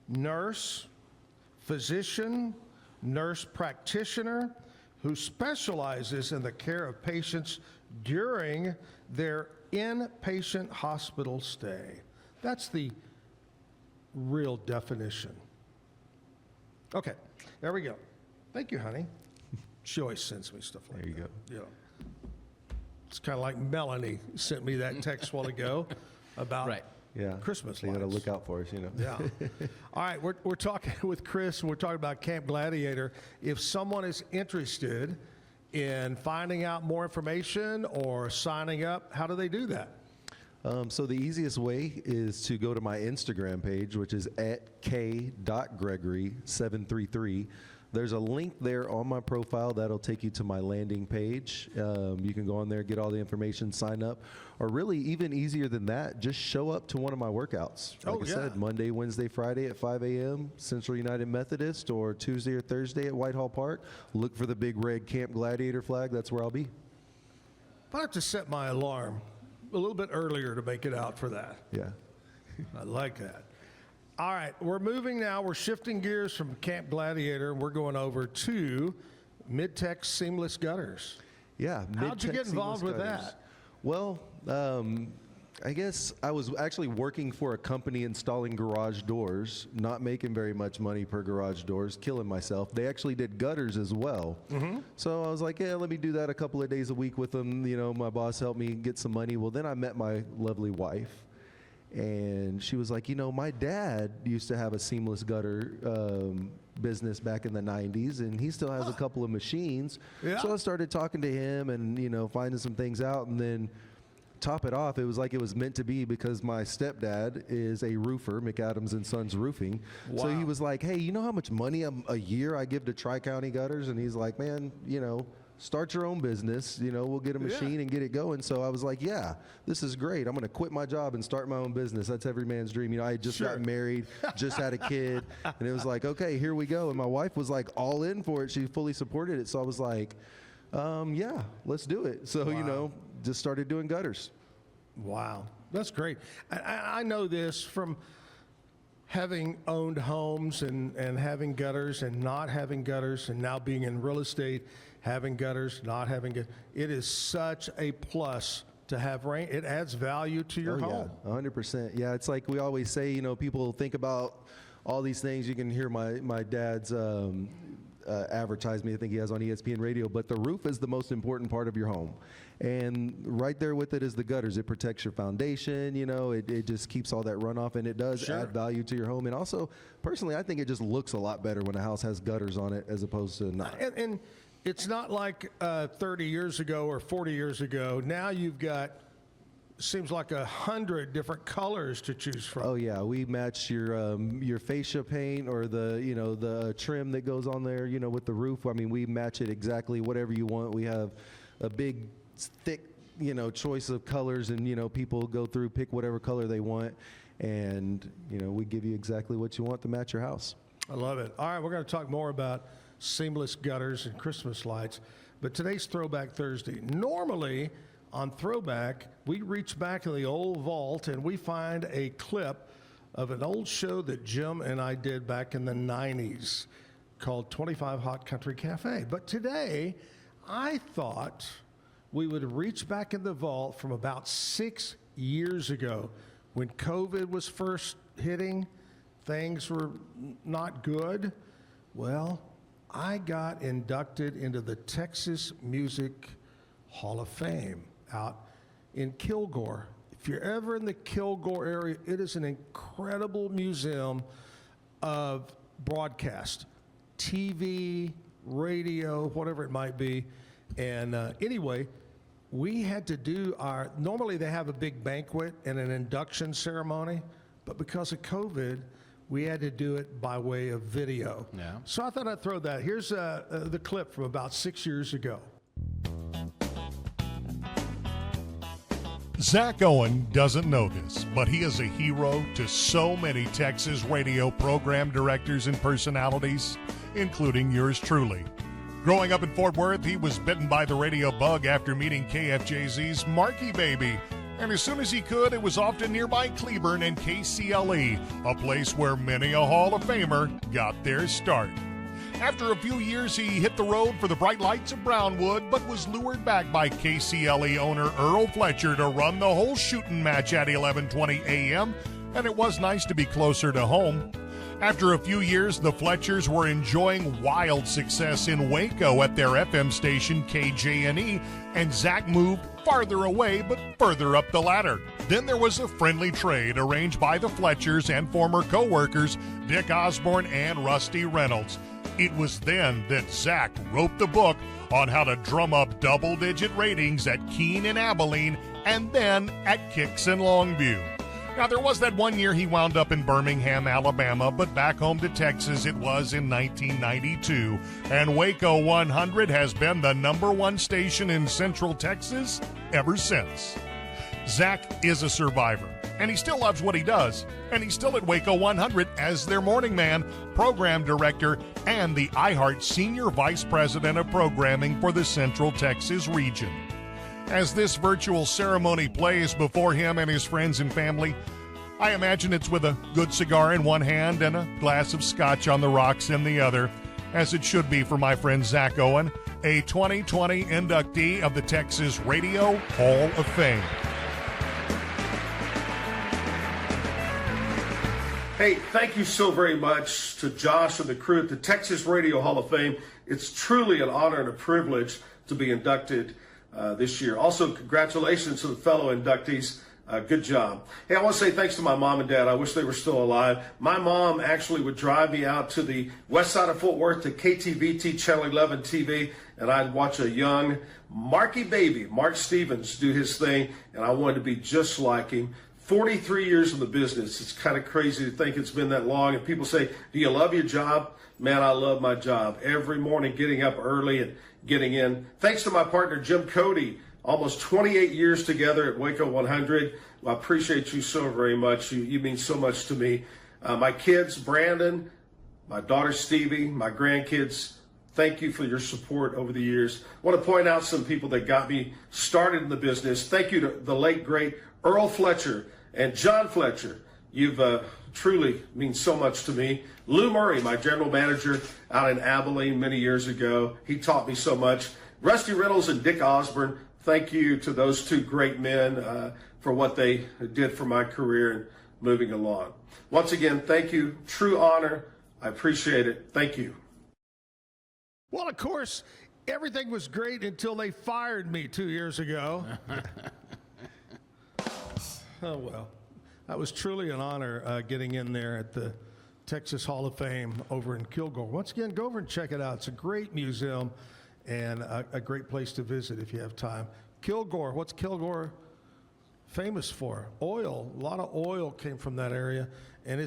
nurse, physician, nurse practitioner who specializes in the care of patients during their inpatient hospital stay. That's the real definition. Okay, there we go. Thank you, honey. She always sends me stuff like that. There you go. You know, it's kind of like Melanie sent me that text a while ago about Yeah. Christmas So you got to lights. look out for us, you know. Yeah. All right, we're talking with Kris, and we're talking about Camp Gladiator. If someone is interested in finding out more information or signing up, how do they do that? So the easiest way is to go to my Instagram page, which is at k.gregory733. There's a link there on my profile that'll take you to my landing page. You can go on there, get all the information, sign up, or really even easier than that, just show up to one of my workouts. Like I said, Monday, Wednesday, Friday at 5 a.m., Central United Methodist, or Tuesday or Thursday at Whitehall Park. Look for the big red Camp Gladiator flag. That's where I'll be. I have to set my alarm a little bit earlier to make it out for that. Yeah. I like that. All right, we're moving now. We're shifting gears from Camp Gladiator, and we're going over to Mid-Tech Seamless Gutters. Yeah. How'd you get involved with that? Well, I guess I was actually working for a company installing garage doors, not making very much money per garage doors, killing myself. They actually did gutters as well. So I was like, yeah, let me do that a couple of days a week with them. You know, my boss helped me get some money. Well, then I met my lovely wife. And she was like, you know, my dad used to have a seamless gutter business back in the 90s, and he still has a couple of machines. Yeah. So I started talking to him and, you know, finding some things out. And then top it off, it was like it was meant to be because my stepdad is a roofer, McAdams and Sons Roofing. So he was like, hey, you know how much money a year I give to Tri-County Gutters? And he's like, man, you know, start your own business, you know, we'll get a machine and get it going. So I was like, yeah, this is great. I'm going to quit my job and start my own business. That's every man's dream. You know, I had just got married, just had a kid, and it was like, okay, here we go. And my wife was like all in for it. She fully supported it. So I was like, yeah, let's do it. So, you know, just started doing gutters. Wow, that's great. I know this from having owned homes and having gutters and not having gutters, and now being in real estate, having gutters, not having gutters. It is such a plus to have rain. It adds value to your home. Yeah, 100%. Yeah, it's like we always say, you know, people think about all these things. You can hear my dad's advertisement I think he has on ESPN radio, but the roof is the most important part of your home. And right there with it is the gutters. It protects your foundation, you know, it just keeps all that runoff, and it does add value to your home. And also, personally, I think it just looks a lot better when a house has gutters on it as opposed to not. And it's not like 30 years ago or 40 years ago. Now you've got, seems like 100 different colors to choose from. Oh yeah, we match your fascia paint or the, you know, the trim that goes on there, you know, with the roof. I mean, we match it exactly whatever you want. We have a big, thick, you know, choice of colors, and, you know, people go through, pick whatever color they want, and, you know, we give you exactly what you want to match your house. I love it. All right, we're going to talk more about seamless gutters and Christmas lights, but today's Throwback Thursday. Normally on Throwback, we reach back in the old vault and we find a clip of an old show that Jim and I did back in the 90s called 25 Hot Country Cafe. But today, I thought we would reach back in the vault from about 6 years ago when COVID was first hitting. Things were not good. Well, I got inducted into the Texas Music Hall of Fame out in Kilgore. If you're ever in the Kilgore area, it is an incredible museum of broadcast, TV, radio, whatever it might be. And anyway, we had to do normally they have a big banquet and an induction ceremony, but because of COVID, we had to do it by way of video. Yeah. So I thought I'd throw that. Here's the clip from about 6 years ago. Zack Owen doesn't know this, but he is a hero to so many Texas radio program directors and personalities, including yours truly. Growing up in Fort Worth, he was bitten by the radio bug after meeting KFJZ's Marky Baby. And as soon as he could, it was off to nearby Cleburne and KCLE, a place where many a Hall of Famer got their start. After a few years, he hit the road for the bright lights of Brownwood, but was lured back by KCLE owner Earl Fletcher to run the whole shooting match at 11:20 a.m., and it was nice to be closer to home. After a few years, the Fletchers were enjoying wild success in Waco at their FM station KJNE, and Zack moved farther away but further up the ladder. Then there was a friendly trade arranged by the Fletchers and former co-workers Dick Osborne and Rusty Reynolds. It was then that Zack wrote the book on how to drum up double-digit ratings at Keene and Abilene and then at Kicks and Longview. Now, there was that one year he wound up in Birmingham, Alabama, but back home to Texas it was in 1992. And Waco 100 has been the #1 station in Central Texas ever since. Zack is a survivor, and he still loves what he does. And he's still at Waco 100 as their morning man, program director, and the iHeart Senior Vice President of Programming for the Central Texas region. As this virtual ceremony plays before him and his friends and family, I imagine it's with a good cigar in one hand and a glass of scotch on the rocks in the other, as it should be for my friend Zack Owen, a 2020 inductee of the Texas Radio Hall of Fame. Hey, thank you so very much to Josh and the crew at the Texas Radio Hall of Fame. It's truly an honor and a privilege to be inducted this year. Also, congratulations to the fellow inductees. Good job. Hey, I want to say thanks to my mom and dad. I wish they were still alive. My mom actually would drive me out to the west side of Fort Worth to KTVT Channel 11 TV, and I'd watch a young Marky baby, Mark Stevens, do his thing, and I wanted to be just like him. 43 years in the business. It's kind of crazy to think it's been that long. And people say, do you love your job? Man, I love my job. Every morning getting up early and getting in. Thanks to my partner, Jim Cody, almost 28 years together at Waco 100. Well, I appreciate you so very much. You mean so much to me. My kids, Brandon, my daughter, Stevie, my grandkids, thank you for your support over the years. I want to point out some people that got me started in the business. Thank you to the late, great Earl Fletcher and John Fletcher. You've truly mean so much to me. Lou Murray, my general manager out in Abilene many years ago. He taught me so much. Rusty Reynolds and Dick Osborne, thank you to those two great men for what they did for my career and moving along. Once again, thank you. True honor. I appreciate it. Thank you. Well, of course, everything was great until they fired me 2 years ago. Oh, well. That was truly an honor getting in there at the Texas Hall of Fame over in Kilgore. Once again, go over and check it out. It's a great museum and a great place to visit if you have time. Kilgore, what's Kilgore famous for? Oil. A lot of oil came from that area. And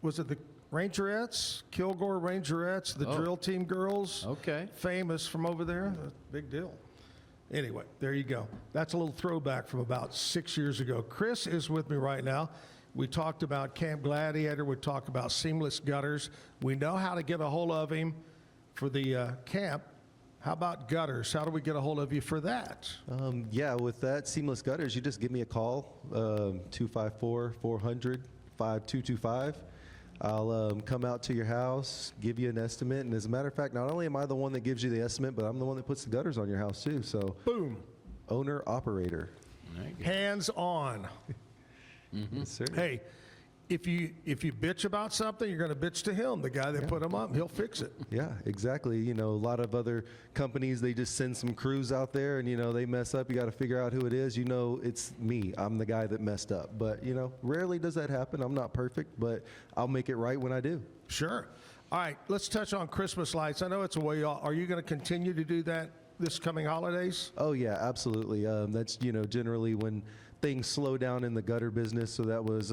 was it the Rangerettes? Kilgore Rangerettes, the drill team girls? Okay. Famous from over there? Big deal. Anyway, there you go. That's a little throwback from about 6 years ago. Kris is with me right now. We talked about Camp Gladiator. We talked about seamless gutters. We know how to get a hold of him for the camp. How about gutters? How do we get a hold of you for that? Yeah, with that, seamless gutters, you just give me a call, 254-400-5225. I'll come out to your house, give you an estimate, and as a matter of fact, not only am I the one that gives you the estimate, but I'm the one that puts the gutters on your house too. So, boom, owner operator, hands on. Yes, sir. Hey, if you bitch about something, you're going to bitch to him, the guy that put them up. He'll fix it. Yeah, exactly. You know, a lot of other companies, they just send some crews out there and, you know, they mess up. You got to figure out who it is. You know, it's me. I'm the guy that messed up. But, you know, rarely does that happen. I'm not perfect, but I'll make it right when I do. Sure. All right, let's touch on Christmas lights. I know it's a way off. Are you going to continue to do that this coming holidays? Oh, yeah, absolutely. That's, you know, generally when things slow down in the gutter business. So that was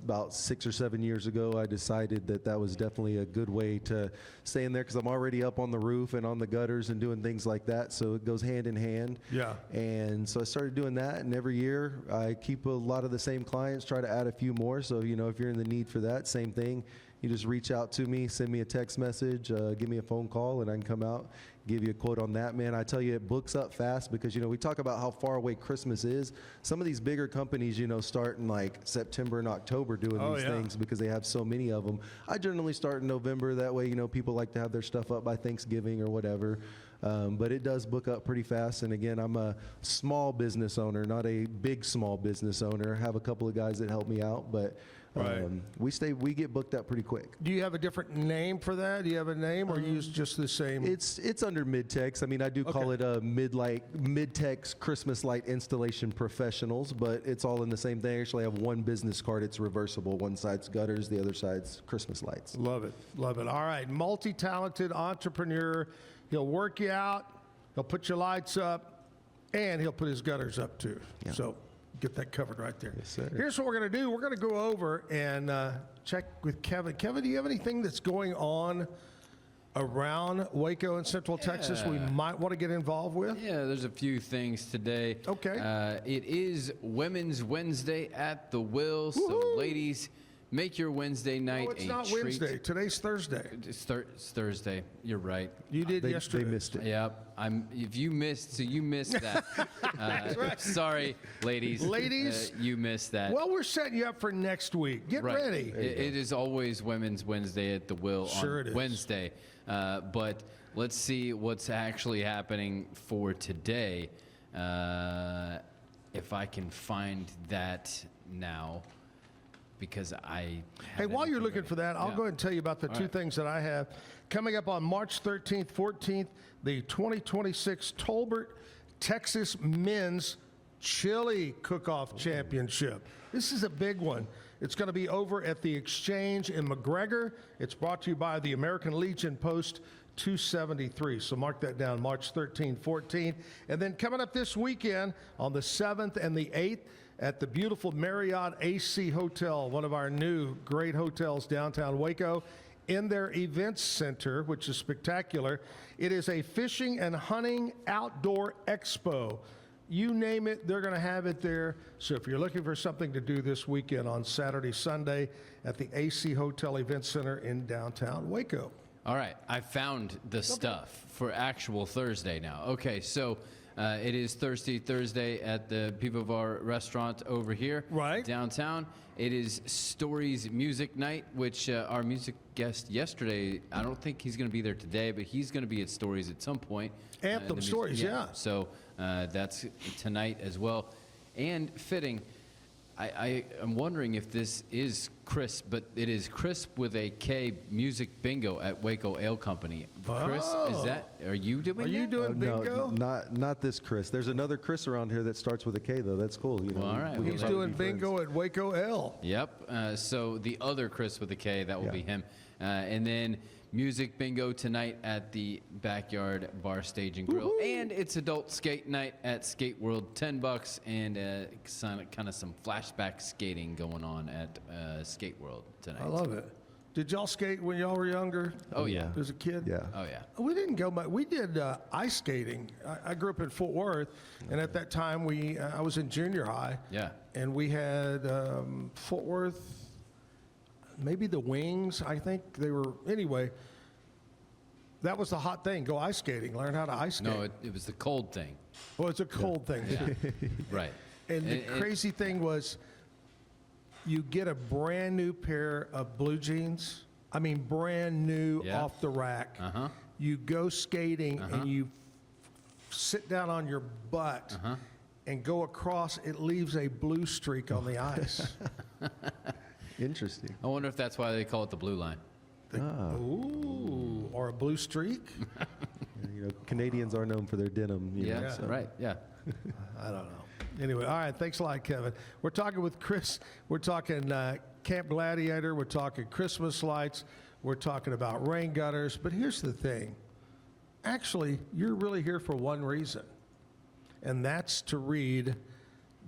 about 6 or 7 years ago. I decided that was definitely a good way to stay in there because I'm already up on the roof and on the gutters and doing things like that. So it goes hand in hand. Yeah. And so I started doing that, and every year I keep a lot of the same clients, try to add a few more. So, you know, if you're in the need for that, same thing. You just reach out to me, send me a text message, give me a phone call, and I can come out, give you a quote on that, man. I tell you, it books up fast because, you know, we talk about how far away Christmas is. Some of these bigger companies, you know, start in like September and October doing these things because they have so many of them. I generally start in November. That way, you know, people like to have their stuff up by Thanksgiving or whatever. But it does book up pretty fast. And again, I'm a small business owner, not a big small business owner. I have a couple of guys that help me out, but we get booked up pretty quick. Do you have a different name for that? Do you have a name, or use just the same? It's under Midtex. I mean, I do call it Midtex Christmas Light Installation Professionals, but it's all in the same thing. Actually, I have one business card. It's reversible. One side's gutters, the other side's Christmas lights. Love it. Love it. All right. Multi-talented entrepreneur. He'll work you out. He'll put your lights up, and he'll put his gutters up too. Yeah. So get that covered right there. Yes, sir. Here's what we're going to do. We're going to go over and check with Kevin. Kevin, do you have anything that's going on around Waco and Central Texas we might want to get involved with? Yeah, there's a few things today. Okay. It is Women's Wednesday at the Will, so Woo-hoo! ladies, make your Wednesday night No, it's a not treat. Wednesday. Today's Thursday. It's Thursday. You're right. You did They yesterday. missed it. Yep. If you missed, so you missed that. Sorry, ladies. Ladies? You missed that. Well, we're setting you up for next week. Get Right. ready. It is always Women's Wednesday at the Will Sure on it is. Wednesday. But let's see what's actually happening for today. If I can find that now, because I. Hey, while you're looking for that, I'll go ahead and tell you about the two things that I have. Coming up on March 13th, 14th, the 2026 Tolbert, Texas Men's Chili Cook-Off Championship. This is a big one. It's going to be over at the Exchange in McGregor. It's brought to you by the American Legion Post 273. So mark that down, March 13th, 14th. And then coming up this weekend on the 7th and the 8th, at the beautiful Marriott AC Hotel, one of our new great hotels downtown Waco, in their events center, which is spectacular. It is a fishing and hunting outdoor expo. You name it, they're going to have it there. So if you're looking for something to do this weekend on Saturday, Sunday at the AC Hotel Event Center in downtown Waco. All right, I found the stuff for actual Thursday now. Okay, so it is Thursday at the Pivovar restaurant over here, Right. downtown. It is Stories Music Night, which our music guest yesterday, I don't think he's going to be there today, but he's going to be at Stories at some point. Anthem the music- Stories, yeah. So that's tonight as well. And fitting, I am wondering if this is Kris, but it is Kris with a K Music Bingo at Waco Ale Company. Kris, are you doing Are you that? doing bingo? No, not this Chris. There's another Chris around here that starts with a K, though. That's cool. You know, Well, all right. we He's can doing be friends. bingo at Waco L. Yep. So the other Kris with a K, that will Yeah. be him. And then music bingo tonight at the Backyard Bar Stage and Grill. And it's adult skate night at Skate World, $10, and kind of some flashback skating going on at Skate World tonight. I love it. Did y'all skate when y'all were younger? Oh, yeah. As a kid? Yeah. Oh, yeah. We didn't go much. We did ice skating. I grew up in Fort Worth, and at that time I was in junior high. Yeah. And we had Fort Worth, maybe the Wings. I think they were. Anyway, that was the hot thing. Go ice skating. Learn how to ice skate. No, it was the cold thing. Well, it's a cold thing. Right. And the crazy thing was, you get a brand new pair of blue jeans. I mean, brand new Yeah. off the rack. Uh-huh. You go skating and you sit down on your butt and go across. It leaves a blue streak on the ice. Interesting. I wonder if that's why they call it the blue line. Ooh, or a blue streak? You know, Canadians are known for their denim. You know, Yeah, so. right. Yeah. I don't know. Anyway, all right. Thanks a lot, Kevin. We're talking with Kris. We're talking Camp Gladiator. We're talking Christmas lights. We're talking about rain gutters. But here's the thing. Actually, you're really here for one reason, and that's to read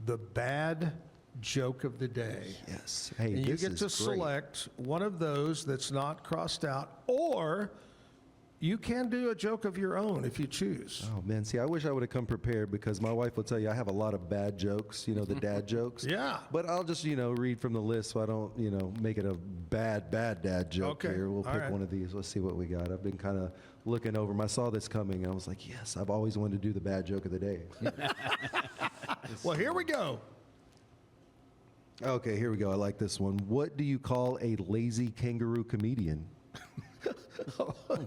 the bad joke of the day. Yes. Hey, And you this get is to great. select one of those that's not crossed out, or you can do a joke of your own if you choose. Oh man, see, I wish I would have come prepared because my wife will tell you I have a lot of bad jokes, you know, the dad jokes. Yeah. But I'll just, you know, read from the list so I don't, you know, make it a bad dad joke Okay, here. We'll all pick right. one of these. Let's see what we got. I've been kind of looking over 'em. I saw this coming and I was like, yes, I've always wanted to do the bad joke of the day. Well, here we go. Okay, here we go. I like this one. What do you call a lazy kangaroo comedian?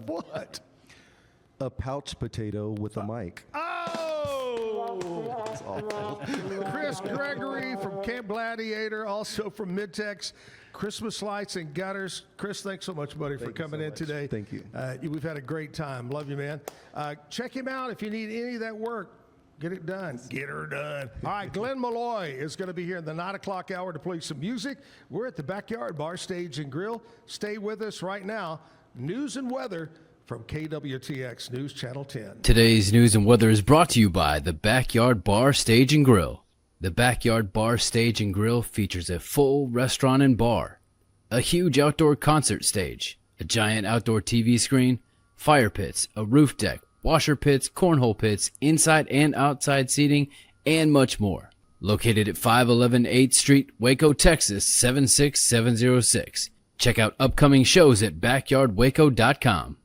What? A pouch potato with a mic. Oh! That's awful. Chris Gregory from Camp Gladiator, also from Midtex, Christmas Lights and Gutters. Chris, thanks so much, buddy, for Thank you coming so in much. today. Thank you. We've had a great time. Love you, man. Check him out if you need any of that work. Get it done. Get her done. All right, Glen Meloy is going to be here in the 9 o'clock hour to play some music. We're at the Backyard Bar Stage and Grill. Stay with us right now. News and weather from KWTX News Channel 10. Today's news and weather is brought to you by the Backyard Bar, Stage, and Grill. The Backyard Bar Stage and Grill features a full restaurant and bar, a huge outdoor concert stage, a giant outdoor TV screen, fire pits, a roof deck, washer pits, cornhole pits, inside and outside seating, and much more. Located at 511 8th Street, Waco, Texas, 76706. Check out upcoming shows at backyardwaco.com.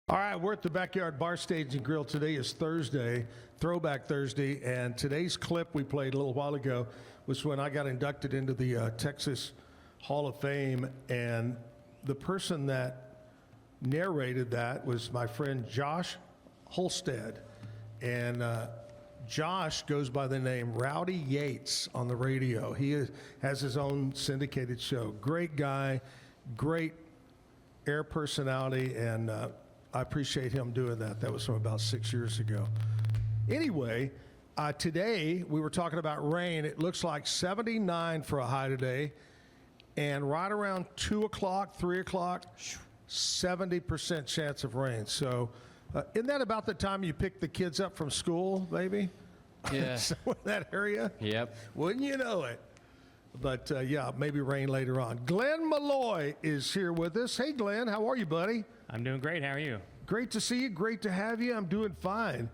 All right, we're at the Backyard Bar Stage and Grill. Today is Thursday, Throwback Thursday, and today's clip we played a little while ago was when I got inducted into the Texas Hall of Fame, and the person that narrated that was my friend Josh Holstead, and Josh goes by the name Rowdy Yates on the radio. He has his own syndicated show. Great guy, great air personality, and I appreciate him doing that. That was from about 6 years ago. Anyway, today we were talking about rain. It looks like 79 for a high today, and right around 2 o'clock, 3 o'clock, 70% chance of rain. So isn't that about the time you pick the kids up from school, maybe? Yeah. Somewhere in that area? Yep. Wouldn't you know it? But, yeah, maybe rain later on. Glen Meloy is here with us. Hey, Glen, how are you, buddy? I'm doing great. How are you? Great to see you. Great to have you. I'm doing fine.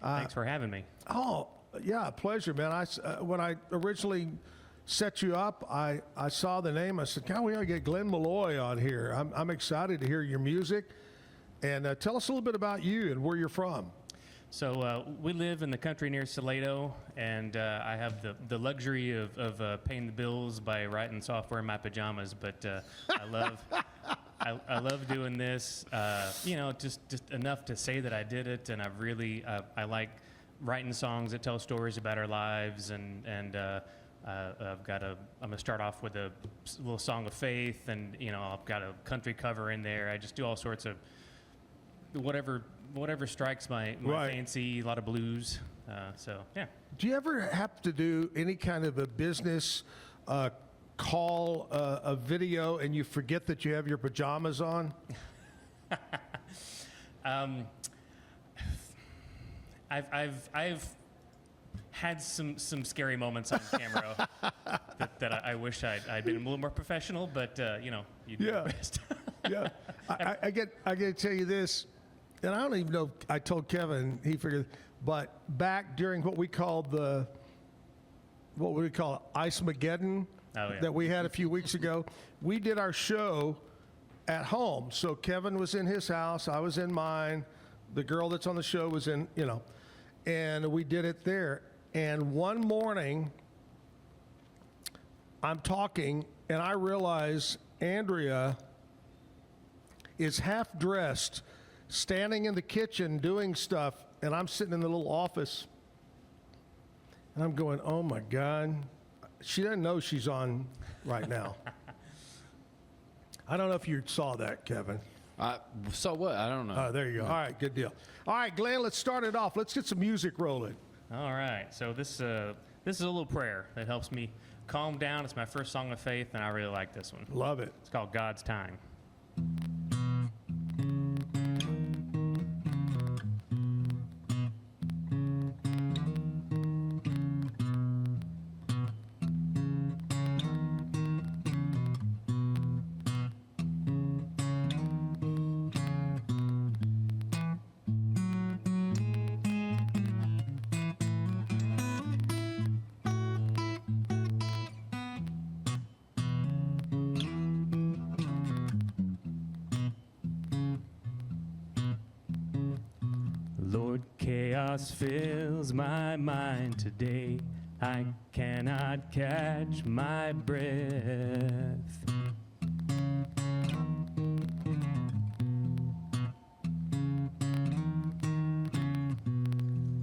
Thanks for having me. Oh, yeah, pleasure, man. When I originally set you up, I saw the name. I said, God, we ought to get Glen Meloy on here. I'm excited to hear your music. And tell us a little bit about you and where you're from. So we live in the country near Salado, and I have the luxury of paying the bills by writing software in my pajamas. But I love doing this. Just enough to say that I did it, and I like writing songs that tell stories about our lives, and I'm gonna start off with a little song of faith, and I've got a country cover in there. I just do all sorts of whatever strikes my Right. fancy. A lot of blues. So yeah. Do you ever have to do any kind of a business call, a video, and you forget that you have your pajamas on? I've had some scary moments on camera that I wish I'd been a little more professional, but you do your best. Yeah, I got to tell you this, and I don't even know if I told Kevin, he figured, but back during what we called Ice-Mageddon, that we had a few weeks ago, we did our show at home. So Kevin was in his house, I was in mine, the girl that's on the show was in, and we did it there. And one morning, I'm talking, and I realize Andrea is half dressed, standing in the kitchen doing stuff, and I'm sitting in the little office, and I'm going, oh my God, she doesn't know she's on right now. I don't know if you saw that, Kevin. So what? I don't know. Oh, there you go. All right, good deal. All right, Glenn, let's start it off. Let's get some music rolling. All right. So this is a little prayer that helps me calm down. It's my first song of faith, and I really like this one. Love it. It's called God's Time. Lord, chaos fills my mind today. I cannot catch my breath.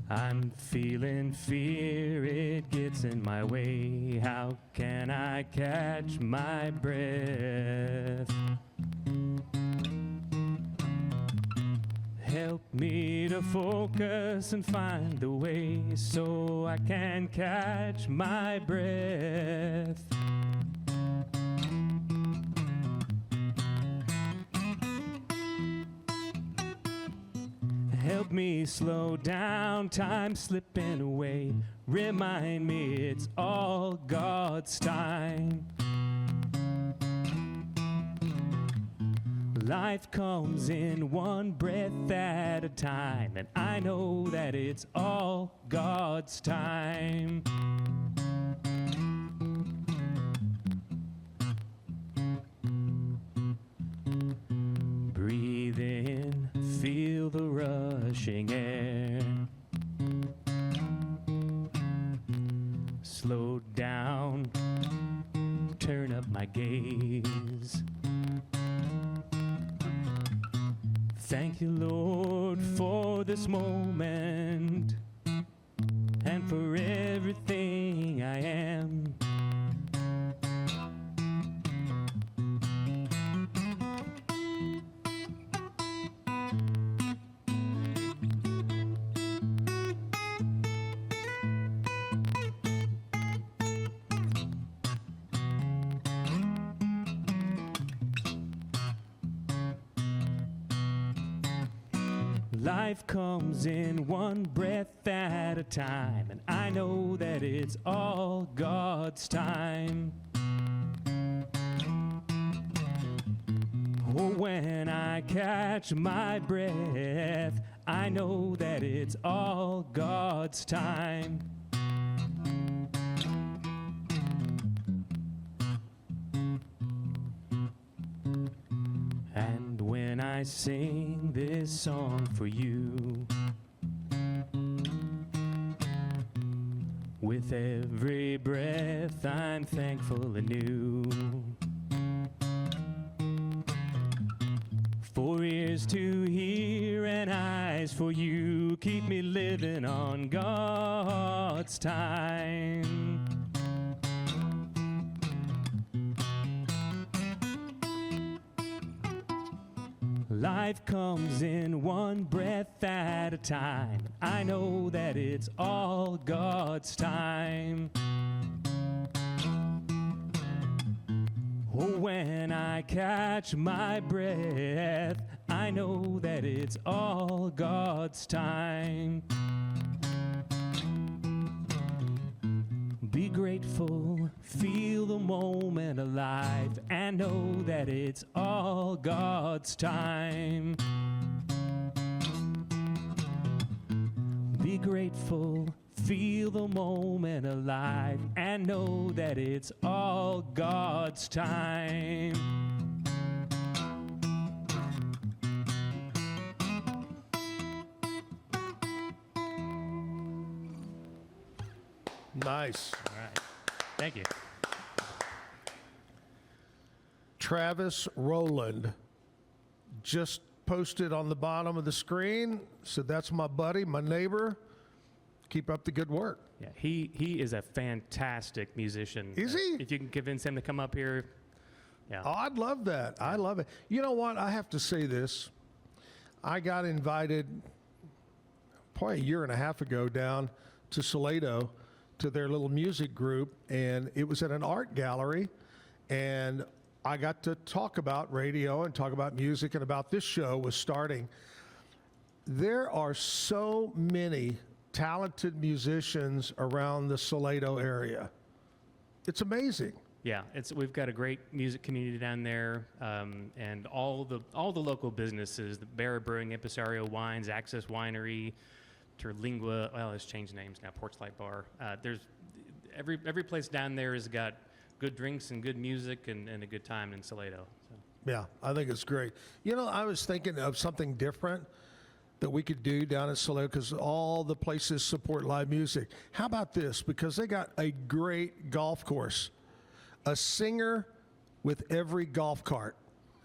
I'm feeling fear, it gets in my way. How can I catch my breath? Help me to focus and find the way so I can catch my breath. Help me slow down, time slipping away. Remind me it's all God's time. Life comes in one breath at a time, and I know that it's all God's time. Breathe in, feel the rushing air. Slow down, turn up my gaze. Thank you, Lord, for this moment and for everything I am. Life comes in one breath at a time, and I know that it's all God's time. Oh, when I catch my breath, I know that it's all God's time. And when I sing this song for you, with every breath I'm thankful anew. For ears to hear and eyes for you, keep me living on God's time. Life comes in one breath at a time. I know that it's all God's time. Oh, when I catch my breath, I know that it's all God's time. Be grateful, feel the moment alive, and know that it's all God's time. Be grateful, feel the moment alive, and know that it's all God's time. Nice. All right. Thank you. Travis Rowland just posted on the bottom of the screen, said that's my buddy, my neighbor. Keep up the good work. Yeah, he is a fantastic musician. Is he? If you can convince him to come up here, yeah. Oh, I'd love that. I love it. You know what? I have to say this. I got invited probably a year and a half ago down to Salado to their little music group, and it was at an art gallery, and I got to talk about radio and talk about music and about this show was starting. There are so many talented musicians around the Salado area. It's amazing. Yeah, we've got a great music community down there, and all the local businesses, the Barra Brewing, Impresario Wines, Access Winery, Terlingua, well, it's changed names now, Porchlight Bar. There's every place down there has got good drinks and good music and a good time in Salado. So. Yeah, I think it's great. You know, I was thinking of something different that we could do down in Salado because all the places support live music. How about this? Because they got a great golf course. A singer with every golf cart.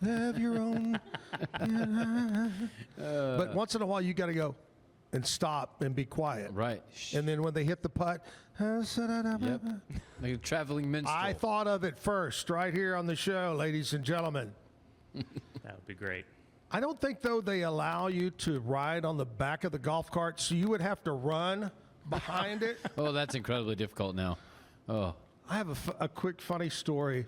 Have your own. But once in a while, you got to go and stop and be quiet. Right. And then when they hit the putt, Yep. Like a traveling minstrel. I thought of it first right here on the show, ladies and gentlemen. That would be great. I don't think, though, they allow you to ride on the back of the golf cart, so you would have to run behind it. Oh, that's incredibly difficult now. Oh. I have a quick funny story.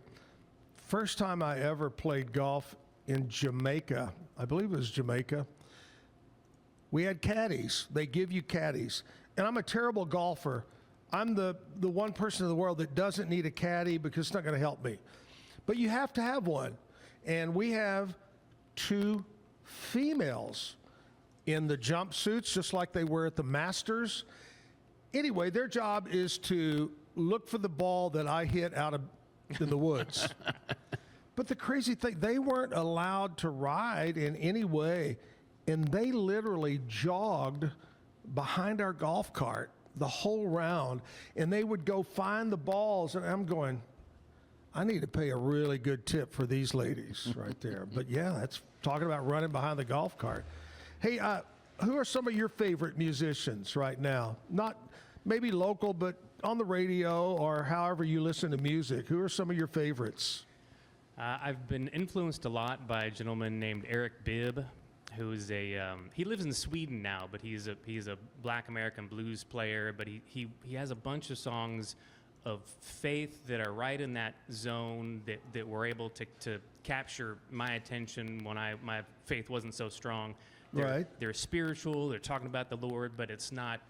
First time I ever played golf in Jamaica, I believe it was Jamaica, we had caddies. They give you caddies. And I'm a terrible golfer. I'm the one person in the world that doesn't need a caddy because it's not going to help me. But you have to have one. And we have 2 females in the jumpsuits, just like they wear at the Masters. Anyway, their job is to look for the ball that I hit out in the woods. But the crazy thing, they weren't allowed to ride in any way, and they literally jogged behind our golf cart the whole round, and they would go find the balls, and I'm going, I need to pay a really good tip for these ladies right there. But yeah, that's talking about running behind the golf cart. Hey, who are some of your favorite musicians right now? Not maybe local, but on the radio or however you listen to music. Who are some of your favorites? I've been influenced a lot by a gentleman named Eric Bibb, who's he lives in Sweden now, but he's a Black American blues player. But he has a bunch of songs of faith that are right in that zone that were able to capture my attention when my faith wasn't so strong. They're spiritual. They're talking about the Lord, but it's not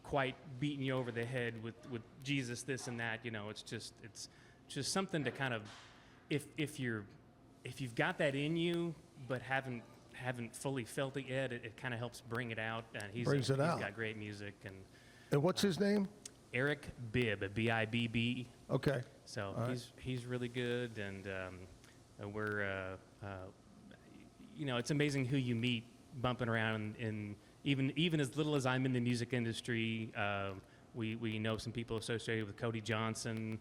quite beating you over the head with Jesus this and that. You know, it's just something to kind of if you've got that in you but haven't fully felt it yet, it kind of helps bring it out. And he's got great music. And what's his name? Eric Bibb, B-I-B-B. Okay. So he's really good, and we're it's amazing who you meet bumping around in even as little as I'm in the music industry. We know some people associated with Cody Johnson.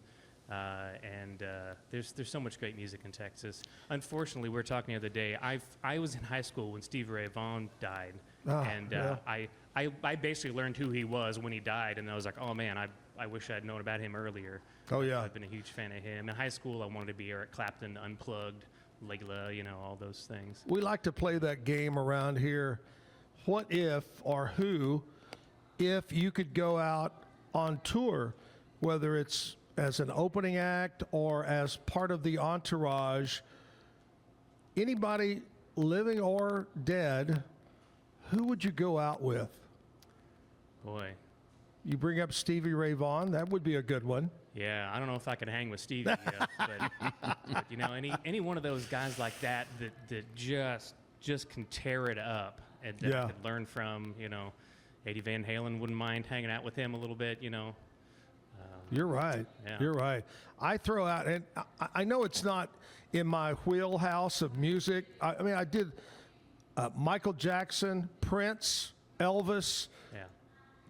And there's so much great music in Texas. Unfortunately, we were talking the other day. I was in high school when Stevie Ray Vaughan died, I basically learned who he was when he died, and I was like, oh man, I wish I'd known about him earlier. Oh yeah, I've been a huge fan of him. In high school, I wanted to be Eric Clapton, Unplugged, Layla, all those things. We like to play that game around here. What if or who, if you could go out on tour, whether it's as an opening act or as part of the entourage, anybody living or dead, who would you go out with? Boy. You bring up Stevie Ray Vaughan, that would be a good one. Yeah, I don't know if I can hang with Stevie, but any one of those guys like that just can tear it up and that I could learn from, Eddie Van Halen, wouldn't mind hanging out with him a little bit, You're right. Yeah. You're right. I throw out, and I know it's not in my wheelhouse of music. I mean, I did Michael Jackson, Prince, Elvis,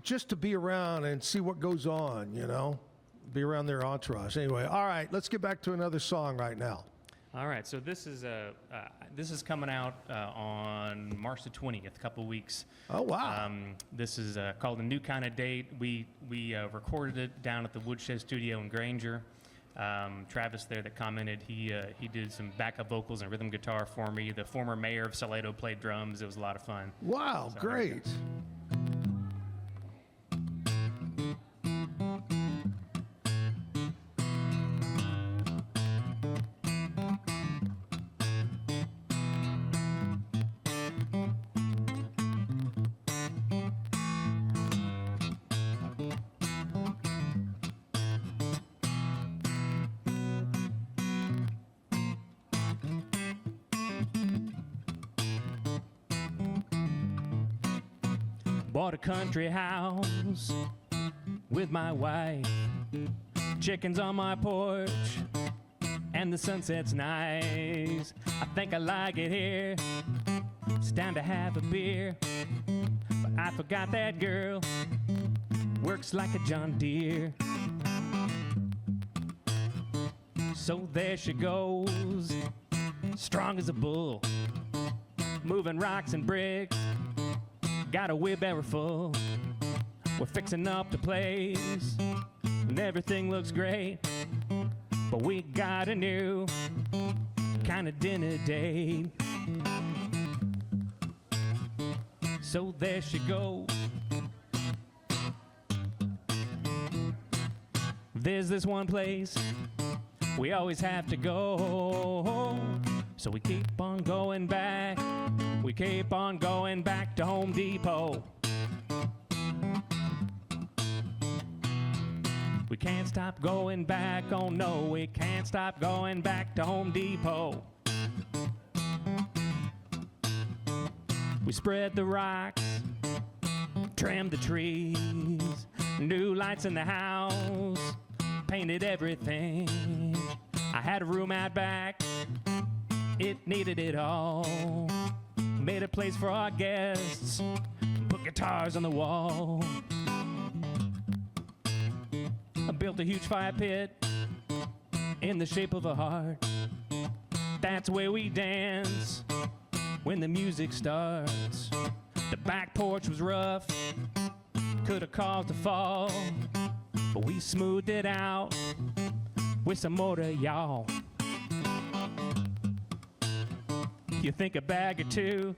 just to be around and see what goes on, be around their entourage. Anyway, all right, let's get back to another song right now. All right, so this is coming out on March the 20th, a couple weeks. Oh wow! This is called A New Kind of Date. We recorded it down at the Woodshed Studio in Granger. Travis there that commented, he did some backup vocals and rhythm guitar for me. The former mayor of Salado played drums. It was a lot of fun. Wow, so, great! Bought a country house with my wife, chickens on my porch, and the sunset's nice. I think I like it here. It's time to have a beer, but I forgot that girl works like a John Deere. So there she goes, strong as a bull, moving rocks and bricks. Got a wheelbarrow full. We're fixing up the place, and everything looks great. But we got a new kind of dinner date. So there she goes. There's this one place we always have to go. So we keep on going back We keep on going back to Home Depot. We can't stop going back, oh no, we can't stop going back to Home Depot. We spread the rocks, trimmed the trees, new lights in the house, painted everything. I had a room out back, it needed it all. Made a place for our guests, put guitars on the wall. I built a huge fire pit in the shape of a heart. That's where we dance when the music starts. The back porch was rough, could have caused a fall, but we smoothed it out with some mortar, y'all. You think a bag or two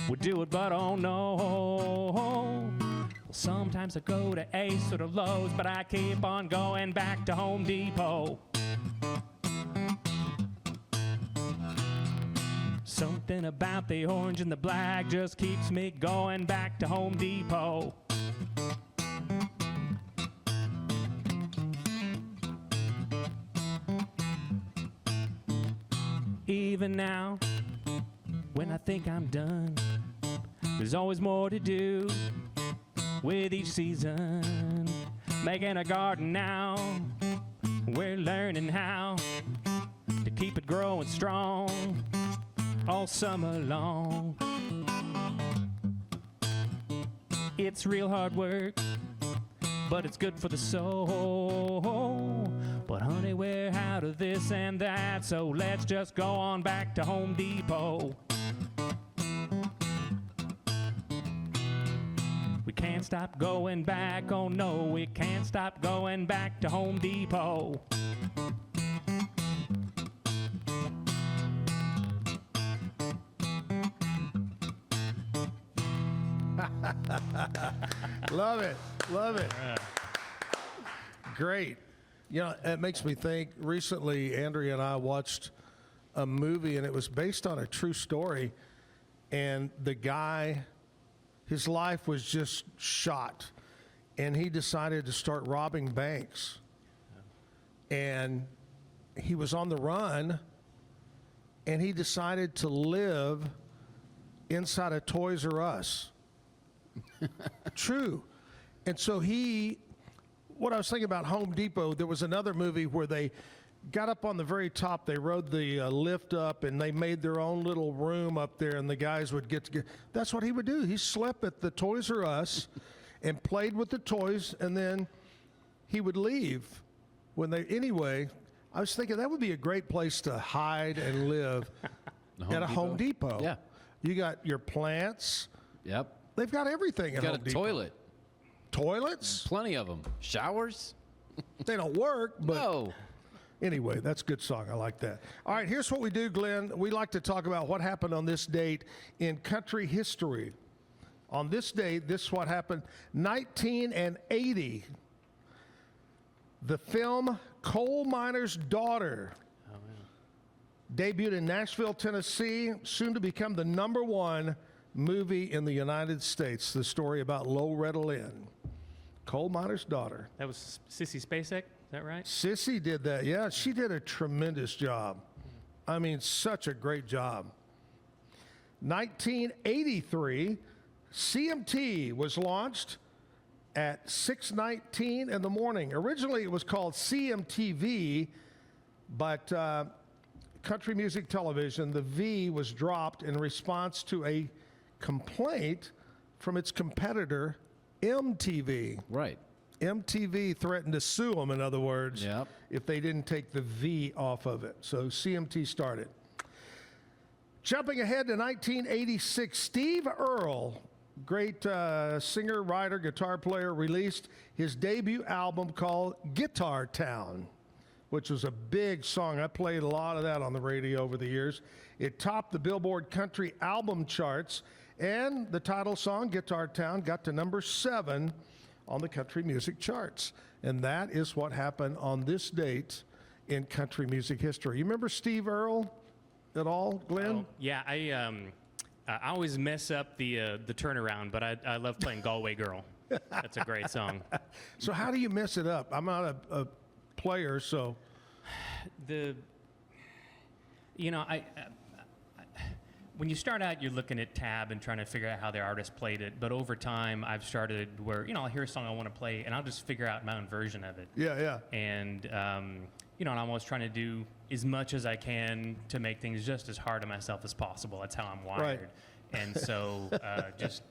would do it, but oh no. Sometimes I go to Ace or to Lowe's, but I keep on going back to Home Depot. Something about the orange and the black just keeps me going back to Home Depot. Even now, when I think I'm done, there's always more to do with each season. Making a garden now, we're learning how to keep it growing strong all summer long. It's real hard work, but it's good for the soul. But honey, we're out of this and that, so let's just go on back to Home Depot. We can't stop going back, oh no, we can't stop going back to Home Depot. Love it. Love it. Great. You know, it makes me think, recently Andrea and I watched a movie and it was based on a true story, and the guy, his life was just shot, and he decided to start robbing banks. And he was on the run, and he decided to live inside a Toys R Us. True. And so what I was thinking about Home Depot, there was another movie where they got up on the very top, they rode the lift up, and they made their own little room up there, and the guys would get together. That's what he would do. He slept at the Toys R Us and played with the toys, and then he would leave anyway, I was thinking that would be a great place to hide and live at a Home Depot. Yeah. You got your plants. Yep. They've got everything at Got Home a Depot. toilet. Toilets? Plenty of them. Showers? They don't work, but No. anyway, that's a good song. I like that. All right, here's what we do, Glenn. We like to talk about what happened on this date in country history. On this date, this is what happened. 1980. The film Coal Miner's Daughter debuted in Nashville, Tennessee, soon to become the #1 movie in the United States. The story about Loretta Lynn, Coal Miner's Daughter. That was Sissy Spacek, is that right? Sissy did that. Yeah, she did a tremendous job. I mean, such a great job. 1983, CMT was launched at 6:19 in the morning. Originally, it was called CMTV, but Country Music Television, the V was dropped in response to a complaint from its competitor, MTV. Right. MTV threatened to sue them, in other words, Yep. if they didn't take the V off of it. So CMT started. Jumping ahead to 1986, Steve Earle, great singer, writer, guitar player, released his debut album called Guitar Town, which was a big song. I played a lot of that on the radio over the years. It topped the Billboard Country Album charts, and the title song, Guitar Town, got to #7 on the country music charts. And that is what happened on this date in country music history. You remember Steve Earle at all, Glenn? Oh, yeah, I always mess up the turnaround, but I love playing Galway Girl. That's a great song. So how do you mess it up? I'm not a player, so when you start out, you're looking at tab and trying to figure out how the artist played it. But over time, I've started where I'll hear a song I want to play, and I'll just figure out my own version of it. Yeah. And and I'm always trying to do as much as I can to make things just as hard on myself as possible. That's how I'm wired. Right. And so just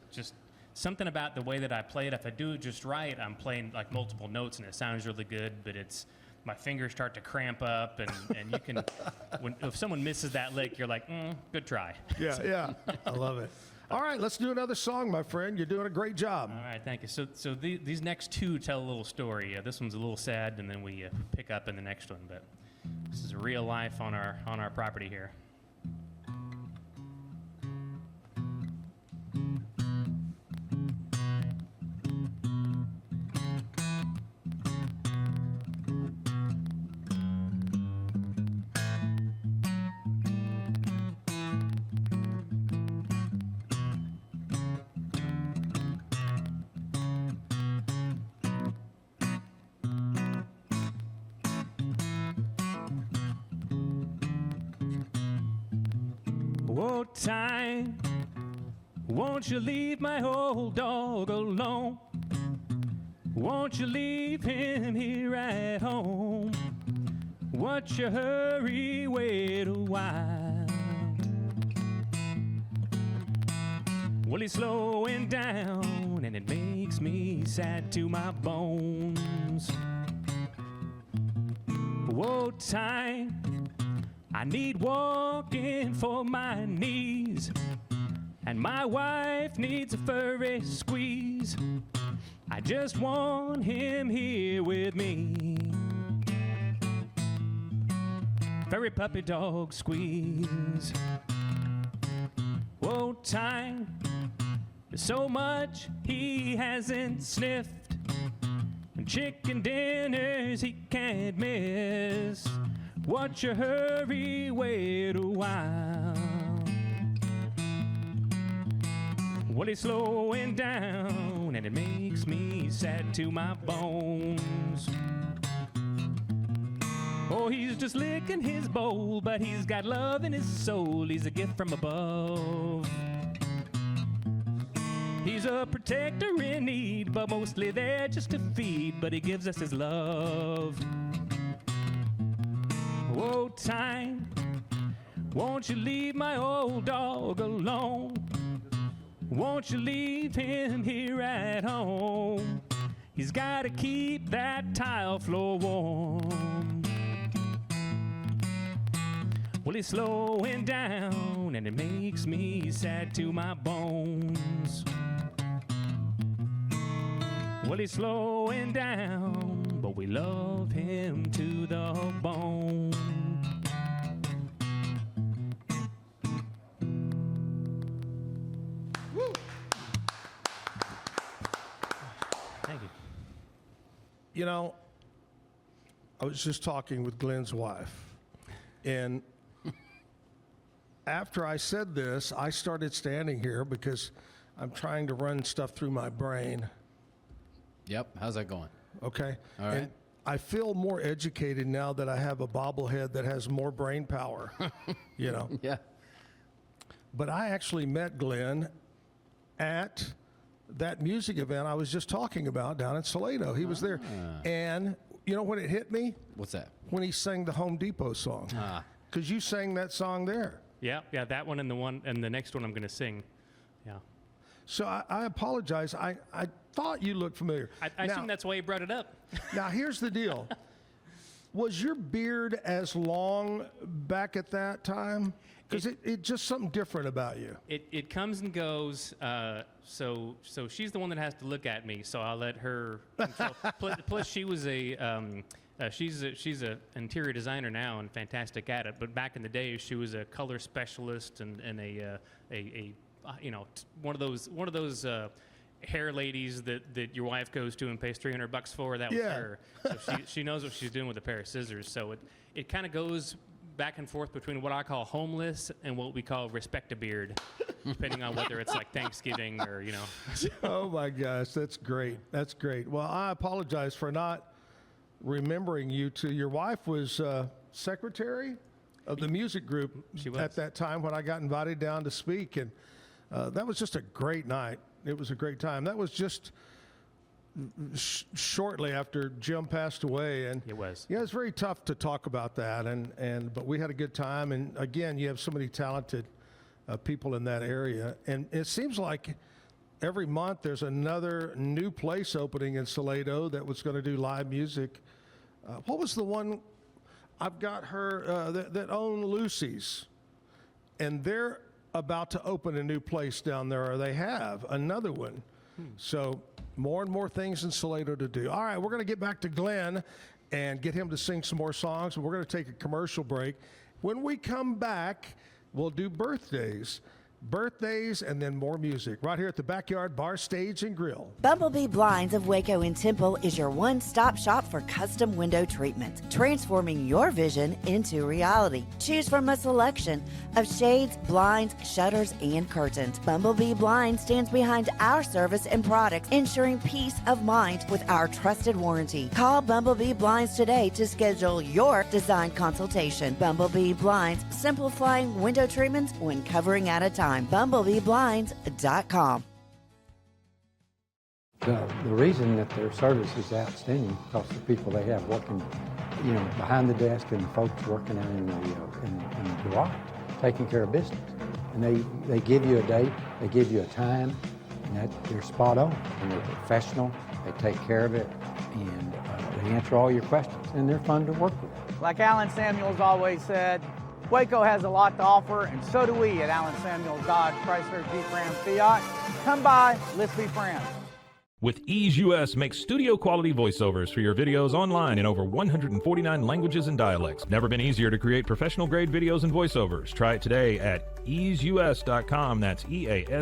something about the way that I play it. If I do it just right, I'm playing like multiple notes, and it sounds really good. But my fingers start to cramp up, and you can, if someone misses that lick, you're like, good try. Yeah. I love it. All right, let's do another song, my friend. You're doing a great job. All right, thank you. So these next two tell a little story. This one's a little sad, and then we pick up in the next one. But this is real life on our property here. Oh, time, won't you leave my old dog alone? Won't you leave him here at home? What's your hurry? Wait a while. Well, he's slowing down, and it makes me sad to my bones. Whoa, time, I need walking for my knees, and my wife needs a furry squeeze. I just want him here with me. Furry puppy dog squeeze. Whoa, time, there's so much he hasn't sniffed, and chicken dinners he can't miss. What's your hurry? Wait a while. Well, he's slowing down, and it makes me sad to my bones. Oh, he's just licking his bowl, but he's got love in his soul. He's a gift from above. He's a protector in need, but mostly there just to feed, but he gives us his love. Oh, time, won't you leave my old dog alone? Won't you leave him here at home? He's got to keep that tile floor warm. Well, he's slowing down, and it makes me sad to my bones. Well, he's slowing down, but we love him to the bone. Woo. Thank you. You know, I was just talking with Glen's wife, and after I said this, I started standing here because I'm trying to run stuff through my brain. Yep. How's that going? Okay. All right. And I feel more educated now that I have a bobblehead that has more brain power, you know. Yeah. But I actually met Glen at that music event I was just talking about down in Salado. He was there. And you know when it hit me? What's that? When he sang the Home Depot song. Because you sang that song there. Yeah, that one and the next one I'm going to sing. Yeah. So I apologize. I thought you looked familiar. I assume that's why you brought it up. Now, here's the deal. Was your beard as long back at that time? Because it just something different about you. It comes and goes. So she's the one that has to look at me. So I'll let her control. Plus, she was she's a interior designer now and fantastic at it. But back in the day, she was a color specialist and a one of those hair ladies that your wife goes to and pays $300 for. That was her. So she knows what she's doing with a pair of scissors. So it kind of goes back and forth between what I call homeless and what we call respect-a-beard. depending on whether it's like Thanksgiving or, you know. Oh my gosh, that's great. That's great. Well, I apologize for not remembering you two. Your wife was secretary of the music group She was. at that time when I got invited down to speak, and that was just a great night. It was a great time. That was just shortly after Jim passed away, and It was. yeah, it's very tough to talk about that, but we had a good time, and again, you have so many talented people in that area, and it seems like every month there's another new place opening in Salado that was going to do live music. What was the one? I've got her that owned Lucy's, and they're about to open a new place down there, or they have another one. So more and more things in Salado to do. All right, we're going to get back to Glen and get him to sing some more songs. We're going to take a commercial break. When we come back, we'll do birthdays, and then more music right here at the Backyard Bar, Stage, and Grill. Bumblebee Blinds of Waco and Temple is your one-stop shop for custom window treatment, transforming your vision into reality. Choose from a selection of shades, blinds, shutters, and curtains. Bumblebee Blinds stands behind our service and products, ensuring peace of mind with our trusted warranty. Call Bumblebee Blinds today to schedule your design consultation. Bumblebee Blinds, simplifying window treatments one covering at a time. BumblebeeBlinds.com. The reason that their service is outstanding because the people they have working, behind the desk and the folks working out in the garage, taking care of business. And they give you a date, they give you a time, and they're spot on. And they're professional, they take care of it, and they answer all your questions, and they're fun to work with. Like Alan Samuels always said, Waco has a lot to offer, and so do we at Alan Samuels Dodge, Chrysler, Jeep, Ram, Fiat. Come by, let's be friends. With Ease US, make studio quality voiceovers for your videos online in over 149 languages and dialects. Never been easier to create professional grade videos and voiceovers. Try it today at easeus.com. That's EASEUS.com.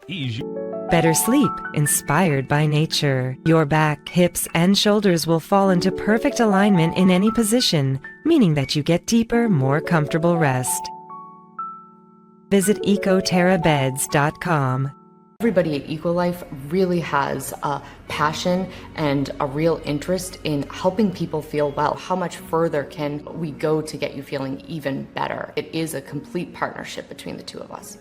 Ease. Better sleep, inspired by nature. Your back, hips, and shoulders will fall into perfect alignment in any position, meaning that you get deeper, more comfortable rest. Visit ecoterrabeds.com. Everybody at EcoLife really has a passion and a real interest in helping people feel well. How much further can we go to get you feeling even better? It is a complete partnership between the two of us.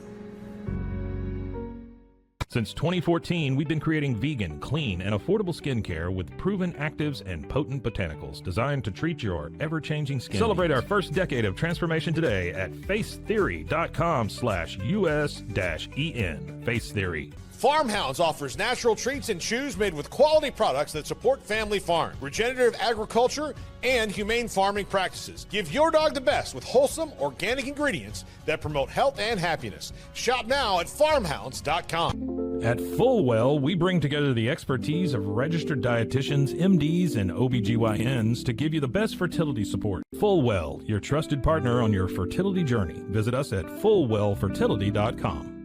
Since 2014, we've been creating vegan, clean, and affordable skincare with proven actives and potent botanicals designed to treat your ever-changing skin. Celebrate our first decade of transformation today at facetheory.com/US-EN. Face Theory. Farmhounds offers natural treats and chews made with quality products that support family farm, regenerative agriculture, and humane farming practices. Give your dog the best with wholesome, organic ingredients that promote health and happiness. Shop now at farmhounds.com. At Fullwell, we bring together the expertise of registered dietitians, MDs, and OBGYNs to give you the best fertility support. Fullwell, your trusted partner on your fertility journey. Visit us at fullwellfertility.com.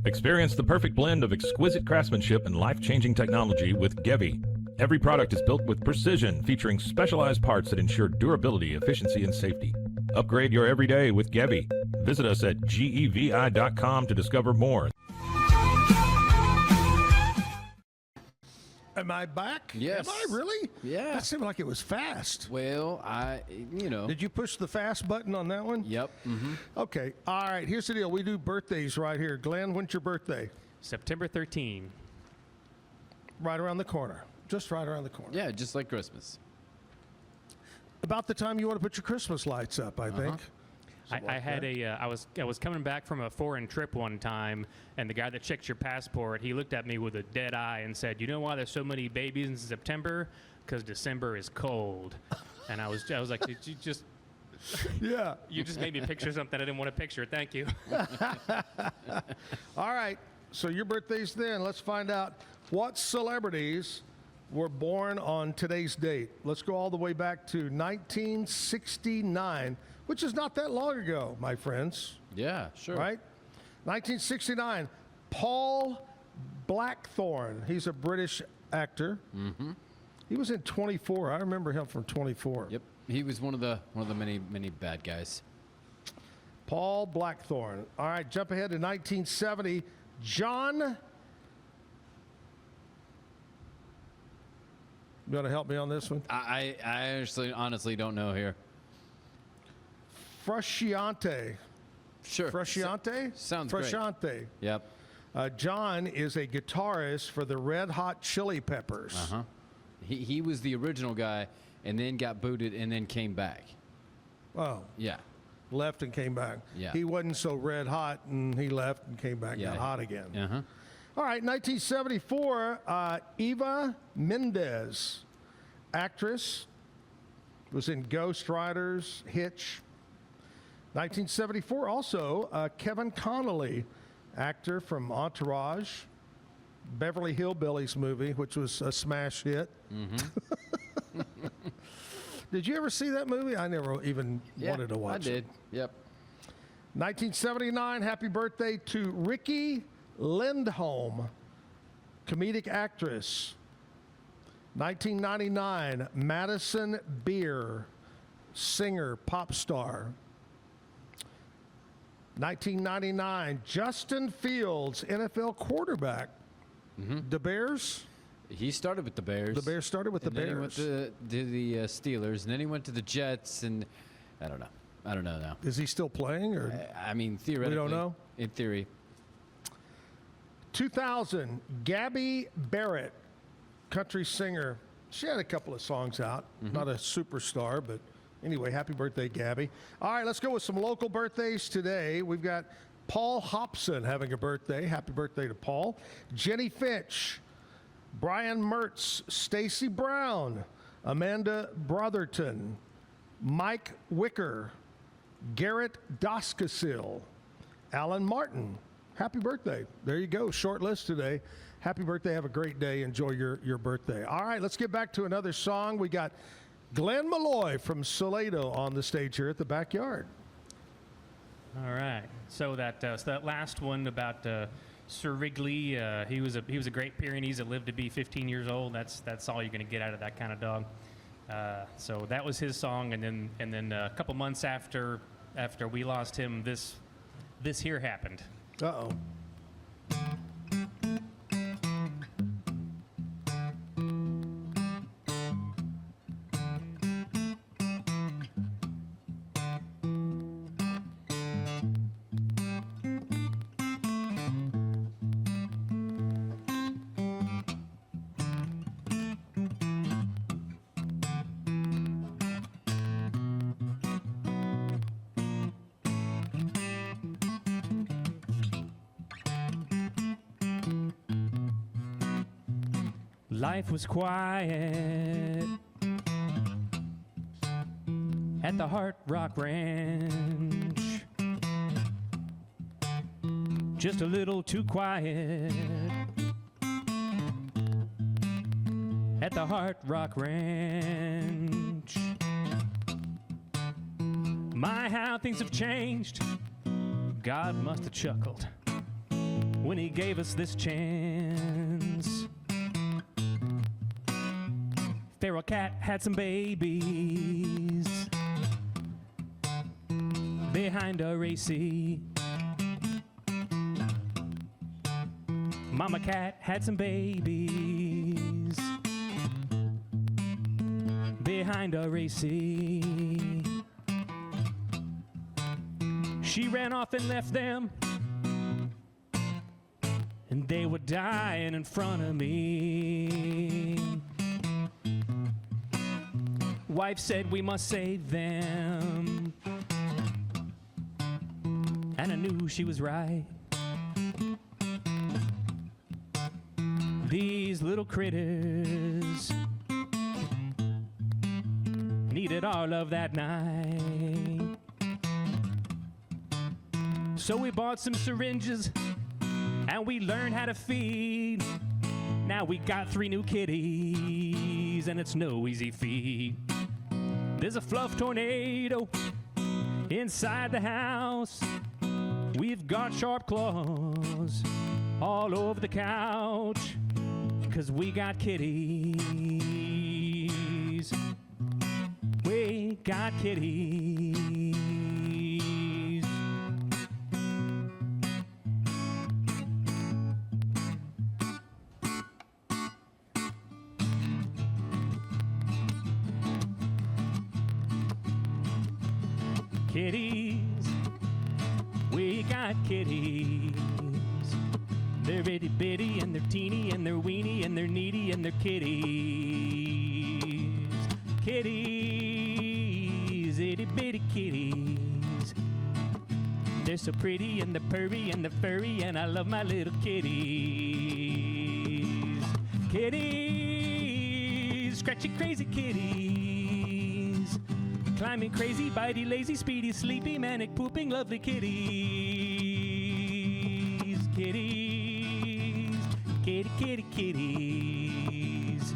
Experience the perfect blend of exquisite craftsmanship and life-changing technology with Gevi. Every product is built with precision, featuring specialized parts that ensure durability, efficiency, and safety. Upgrade your everyday with Gevi. Visit us at gevi.com to discover more. Am I back? Yes. Am I really? Yeah. That seemed like it was fast. Well, Did you push the fast button on that one? Yep. Mm-hmm. Okay. All right. Here's the deal. We do birthdays right here. Glenn, when's your birthday? September 13. Right around the corner. Just right around the corner. Yeah, just like Christmas. About the time you want to put your Christmas lights up, I think. I had I was coming back from a foreign trip one time, and the guy that checked your passport, he looked at me with a dead eye and said, "You know why there's so many babies in September? Because December is cold." And I was like, "Did you just?" Yeah. You just made me picture something I didn't want to picture. Thank you. All right. So your birthday's then. Let's find out what celebrities were born on today's date. Let's go all the way back to 1969. Which is not that long ago, my friends. Yeah, sure. Right? 1969, Paul Blackthorne. He's a British actor. Mm-hmm. He was in 24. I remember him from 24. Yep. He was one of the many bad guys. Paul Blackthorne. All right, jump ahead to 1970. John. You want to help me on this one? I honestly don't know here. Frusciante. Sure. Frusciante? Sounds great. Frusciante. Yep. John is a guitarist for the Red Hot Chili Peppers. Uh-huh. He was the original guy and then got booted and then came back. Oh. Yeah. Left and came back. Yeah. He wasn't so red hot, and he left and came back, Yeah. got hot again. Uh-huh. All right, 1974, Eva Mendes, actress, was in Ghost Riders, Hitch. 1974, also, Kevin Connolly, actor from Entourage, Beverly Hillbillies movie, which was a smash hit. Mm-hmm. Did you ever see that movie? I never even wanted to watch it. I did. Yep. 1979, happy birthday to Ricky Lindholm, comedic actress. 1999, Madison Beer, singer, pop star. 1999, Justin Fields, NFL quarterback. Mm-hmm. The Bears? He started with the Bears. The Bears started with the Then he Bears. went to the Steelers, and then he went to the Jets, and I don't know. I don't know now. Is he still playing? Or I mean, theoretically. We don't know? In theory. 2000, Gabby Barrett, country singer. She had a couple of songs out. Not a superstar, but anyway, happy birthday, Gabby. All right, let's go with some local birthdays today. We've got Paul Hobson having a birthday. Happy birthday to Paul. Jenny Finch, Brian Mertz, Stacy Brown, Amanda Brotherton, Mike Wicker, Garrett Doskasil, Alan Martin. Happy birthday. There you go. Short list today. Happy birthday. Have a great day. Enjoy your birthday. All right, let's get back to another song. We got Glen Meloy from Salado on the stage here at the backyard. All right. So that last one about Sir Wrigley, he was a Great Pyrenees that lived to be 15 years old. That's all you're going to get out of that kind of dog. So that was his song, and then a couple months after we lost him, this here happened. Uh-oh. Life was quiet at the Hard Rock Ranch. Just a little too quiet at the Hard Rock Ranch. My, how things have changed. God must have chuckled when he gave us this chance. Feral cat had some babies behind a racy. Mama cat had some babies behind a racy. She ran off and left them, and they were dying in front of me. Wife said we must save them, and I knew she was right. These little critters needed our love that night. So we bought some syringes and we learned how to feed. Now we got 3 new kitties, and it's no easy feat. There's a fluff tornado inside the house. We've got sharp claws all over the couch, 'cause we got kitties. We got kitties. Kitties, we got kitties. They're itty bitty and they're teeny and they're weeny and they're needy and they're kitties. Kitties, itty bitty kitties. They're so pretty and they're purry and they're furry and I love my little kitties. Kitties, scratchy crazy kitties. Climbing crazy, bitey, lazy, speedy, sleepy, manic, pooping, lovely kitties. Kitties, kitty, kitty, kitties.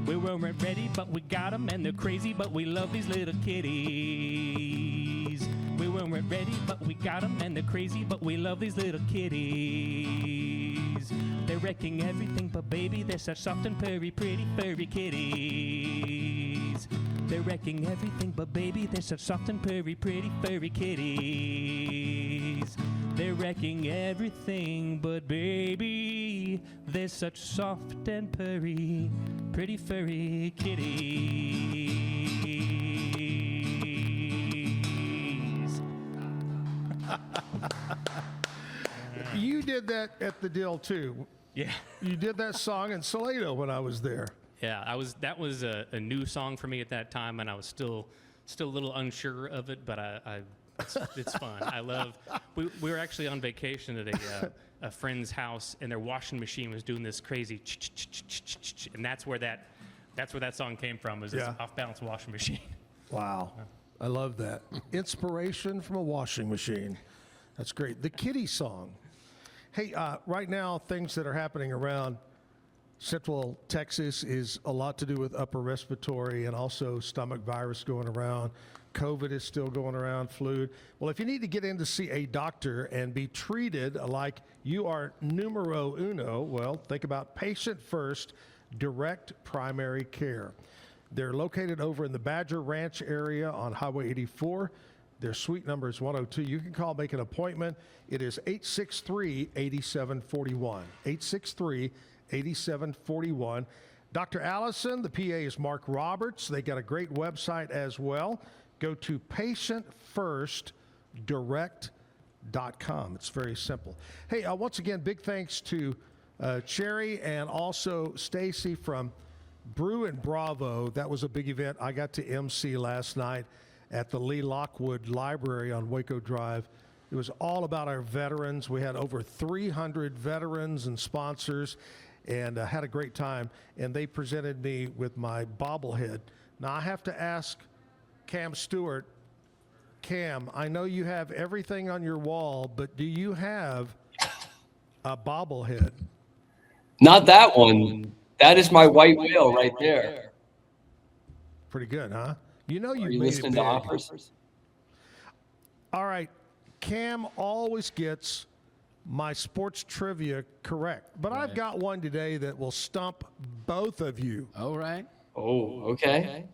We weren't ready, but we got 'em, and they're crazy, but we love these little kitties. We weren't ready, but we got 'em, and they're crazy, but we love these little kitties. They're wrecking everything, but baby, they're such soft and purry, pretty, furry kitties. They're wrecking everything, but baby, they're such soft and purry, pretty, furry kitties. They're wrecking everything, but baby, they're such soft and purry, pretty, furry kitties. You did that at the Dill too. Yeah. You did that song in Salado when I was there. Yeah, that was a new song for me at that time, and I was still a little unsure of it, but it's fun. I love. We were actually on vacation at a friend's house, and their washing machine was doing this crazy, and that's where that song came from. Was this off balance washing machine? Wow, I love that inspiration from a washing machine. That's great. The Kitty song. Hey, right now things that are happening around Central Texas is a lot to do with upper respiratory and also stomach virus going around. COVID is still going around, flu. Well, if you need to get in to see a doctor and be treated like you are numero uno, well, think about Patient First Direct Primary Care. They're located over in the Badger Ranch area on Highway 84. Their suite number is 102. You can call, make an appointment. It is 863-8741. 863-8741. Dr. Allison, the PA is Mark Roberts. They got a great website as well. Go to patientfirstdirect.com. It's very simple. Hey, once again, big thanks to Cherry and also Stacy from Brew and Bravo. That was a big event I got to MC last night at the Lee Lockwood Library on Waco Drive. It was all about our veterans. We had over 300 veterans and sponsors and had a great time. And they presented me with my bobblehead. Now, I have to ask Cam Stewart, Cam, I know you have everything on your wall, but do you have a bobblehead? Not that one. That is my white whale right there. Pretty good, huh? You know you Are you made listening it to big. offers? All right. Cam always gets my sports trivia correct, but I've got one today that will stump both of you. All right. Oh, okay.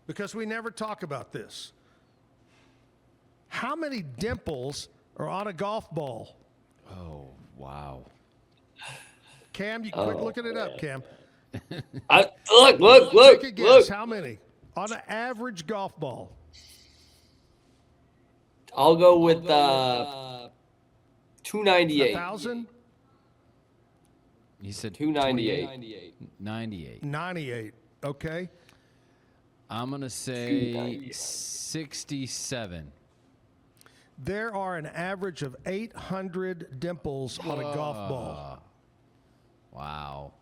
Because we never talk about this. How many dimples are on a golf ball? Oh, wow. Cam, you quit looking it up, Cam. Look. Take a guess. How many on an average golf ball? I'll go with 298. 1,000? You said 298. 98. Okay. I'm going to say 67. There are an average of 800 dimples on a golf ball. Wow.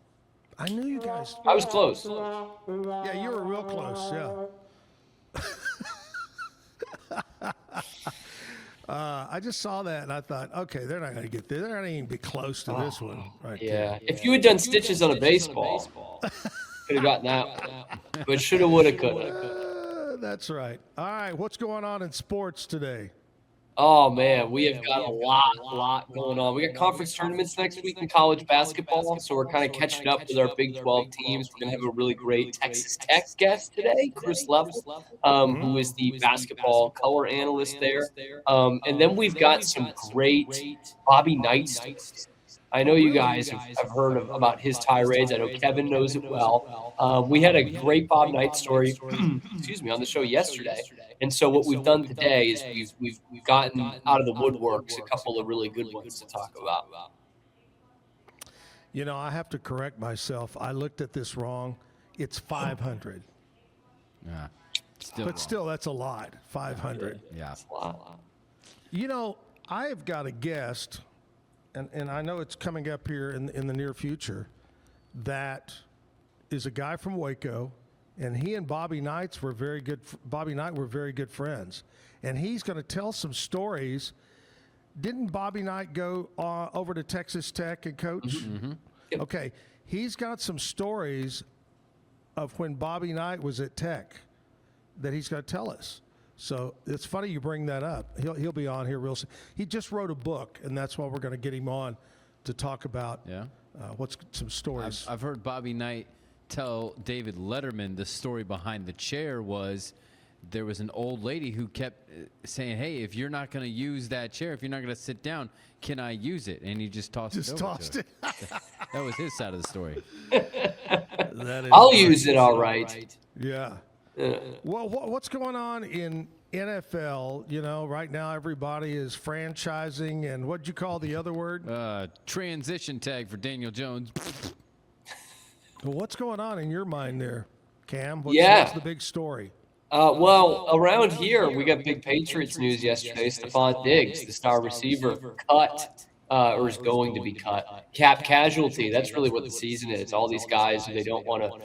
I knew you guys. I was close. Yeah, you were real close. Yeah. I just saw that and I thought, okay, they're not going to get there. They're not even be close to this one. Right. Yeah. If you had done stitches on a baseball, could have gotten that one. But shoulda, woulda, coulda. That's right. All right. What's going on in sports today? Oh man, we have got a lot going on. We got conference tournaments next week in college basketball, so we're kind of catching up with our Big 12 teams. We're gonna have a really great Texas Tech guest today, Kris, who is the basketball color analyst there. And then we've got some great Bobby Knight. I know you guys have heard about his tirades. I know Kevin knows it well. We had a great Bob Knight story, excuse me, on the show yesterday. And so what we've done today is we've gotten out of the woodworks a couple of really good ones to talk about. You know, I have to correct myself. I looked at this wrong. It's 500. Yeah. Still, that's a lot. 500. Yeah. You know, I have got a guest, and I know it's coming up here in the near future, that is a guy from Waco, and he and Bobby Knight were very good friends. And he's going to tell some stories. Didn't Bobby Knight go over to Texas Tech and coach? Mm-hmm. Yep. Okay. He's got some stories of when Bobby Knight was at Tech that he's going to tell us. So it's funny you bring that up. He'll be on here real soon. He just wrote a book, and that's why we're going to get him on to talk about what's some stories. I've heard Bobby Knight tell David Letterman the story behind the chair was there was an old lady who kept saying, hey, if you're not going to use that chair, if you're not going to sit down, can I use it? And he just tossed it over to her. That was his side of the story. I'll use it all right. Yeah. Well, what's going on in NFL? You know, right now everybody is franchising, and what'd you call the other word? Transition tag for Daniel Jones. Well, what's going on in your mind there, Cam? What's the big story? Well, around here, we got big Patriots news yesterday. Stephon Diggs, the star receiver, cut or is going to be cut. Cap casualty. That's really what the season is. All these guys who they don't want to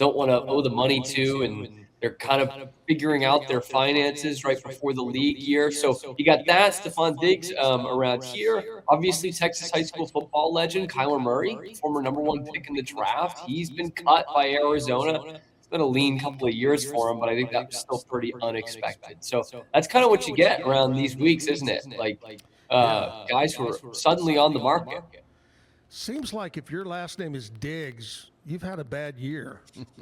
owe the money to, and they're kind of figuring out their finances right before the league year. So you got that, Stephon Diggs around here. Obviously, Texas high school football legend Kyler Murray, former #1 pick in the draft. He's been cut by Arizona. It's been a lean couple of years for him, but I think that's still pretty unexpected. So that's kind of what you get around these weeks, isn't it? Like guys who are suddenly on the market. Seems like if your last name is Diggs, you've had a bad year.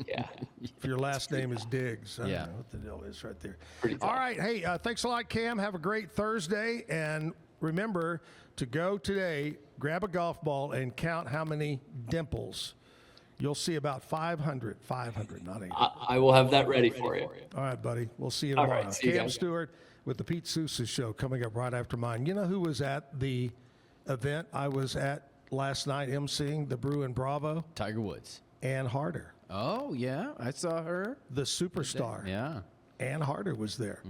Yeah. If your last name is Diggs. I don't know what the deal is right there. All right. Hey, thanks a lot, Cam. Have a great Thursday. And remember to go today, grab a golf ball, and count how many dimples. You'll see about 500. 500, not 800. I will have that ready for you. All right, buddy. We'll see you All tomorrow. right, see you Cam guys. Stewart with the Pete Sousa Show coming up right after mine. You know who was at the event I was at last night emceeing, the Brew and Bravo? Tiger Woods. Ann Harder. Oh, yeah. I saw her. The superstar. Yeah. Ann Harder was there.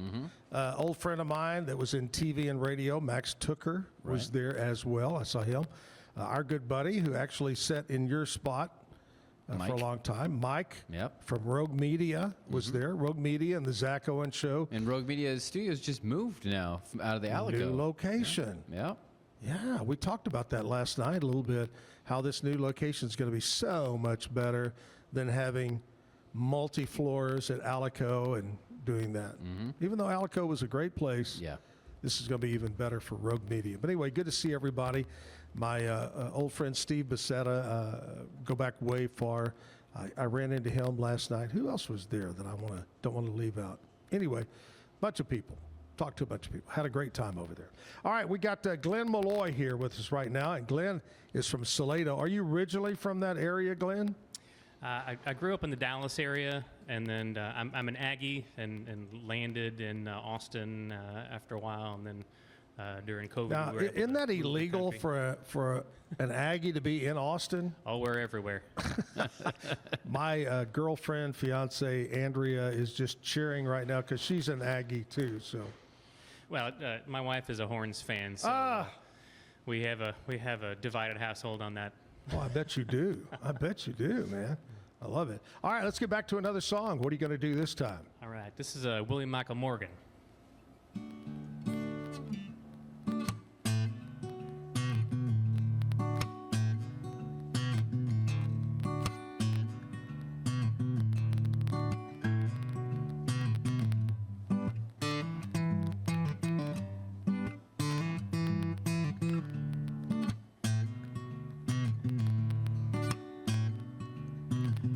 Old friend of mine that was in TV and radio, Max Tooker, was there as well. I saw him. Our good buddy who actually sat in your spot for a long time, Mike from Rogue Media was there. Rogue Media and the Zack Owen Show. And Rogue Media Studios just moved now out of the Alico. New location. Yeah, we talked about that last night a little bit, how this new location is going to be so much better than having multi-floors at Alico and doing that. Even though Alico was a great place, this is going to be even better for Rogue Media. But anyway, good to see everybody. My old friend Steve Becerra, go back way far. I ran into him last night. Who else was there that I don't want to leave out? Anyway, bunch of people. Talked to a bunch of people. Had a great time over there. All right, we got Glen Meloy here with us right now, and Glen is from Salado. Are you originally from that area, Glen? I grew up in the Dallas area, and then I'm an Aggie and landed in Austin after a while, and then during COVID. Now, we were able isn't to that move the illegal country. for an Aggie to be in Austin? Oh, we're everywhere. My girlfriend, fiance Andrea, is just cheering right now because she's an Aggie too. So, Well, my wife is a Horns fan, so we have a divided household on that. Oh, I bet you do. I bet you do, man. I love it. All right, let's get back to another song. What are you going to do this time? All right, this is William Michael Morgan.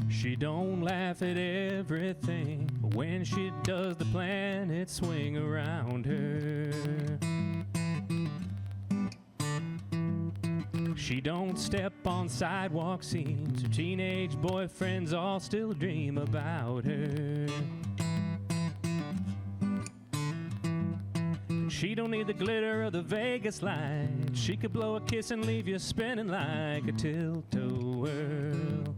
She don't laugh at everything, but when she does, the planets swing around her. She She don't step on sidewalk scenes. Her teenage boyfriends all still dream about her. She don't need the glitter of the Vegas lights. She could blow a kiss and leave you spinning like a tilt-a-whirl.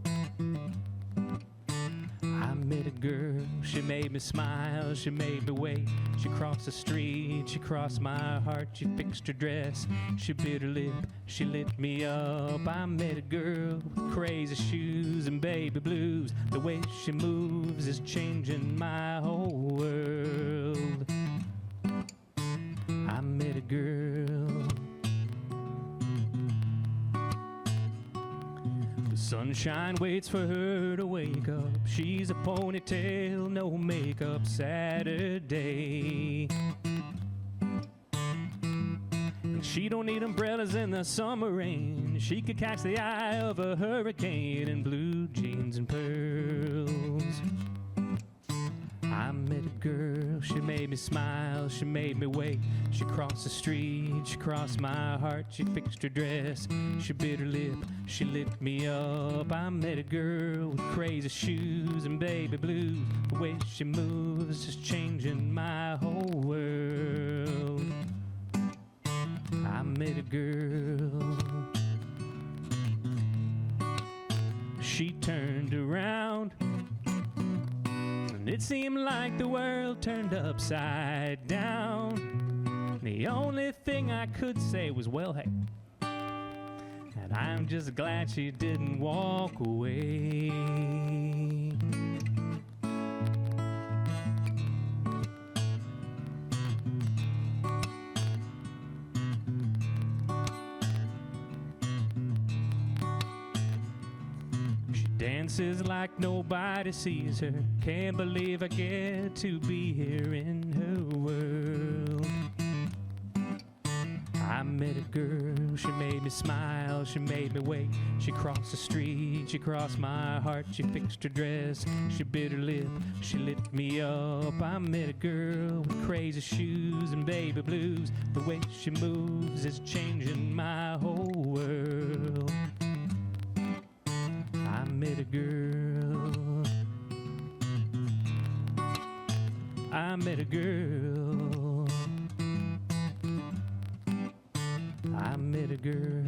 I met a girl, she made me smile, she made me wait. She crossed the street, she crossed my heart, she fixed her dress, she bit her lip, she lit me up. I met a girl with crazy shoes and baby blues. The way she moves is changing my whole world. I met a girl. The sunshine waits for her to wake up. She's a ponytail, no makeup Saturday. And she don't need umbrellas in the summer rain. She could catch the eye of a hurricane in blue jeans and pearls. I met a girl, she made me smile, she made me wait. She crossed the street, she crossed my heart, she fixed her dress, she bit her lip, she lit me up. I met a girl with crazy shoes and baby blues. The way she moves is changing my whole world. I met a girl. She turned around, and it seemed like the world turned upside down. The only thing I could say was, well, hey. And I'm just glad she didn't walk away. Dances like nobody sees her. Can't believe I get to be here in her world. I met a girl, she made me smile, she made me wait. She crossed the street, she crossed my heart, she fixed her dress, she bit her lip, she lit me up. I met a girl with crazy shoes and baby blues. The way she moves is changing my whole world. I met a girl. I met a girl. I met a girl.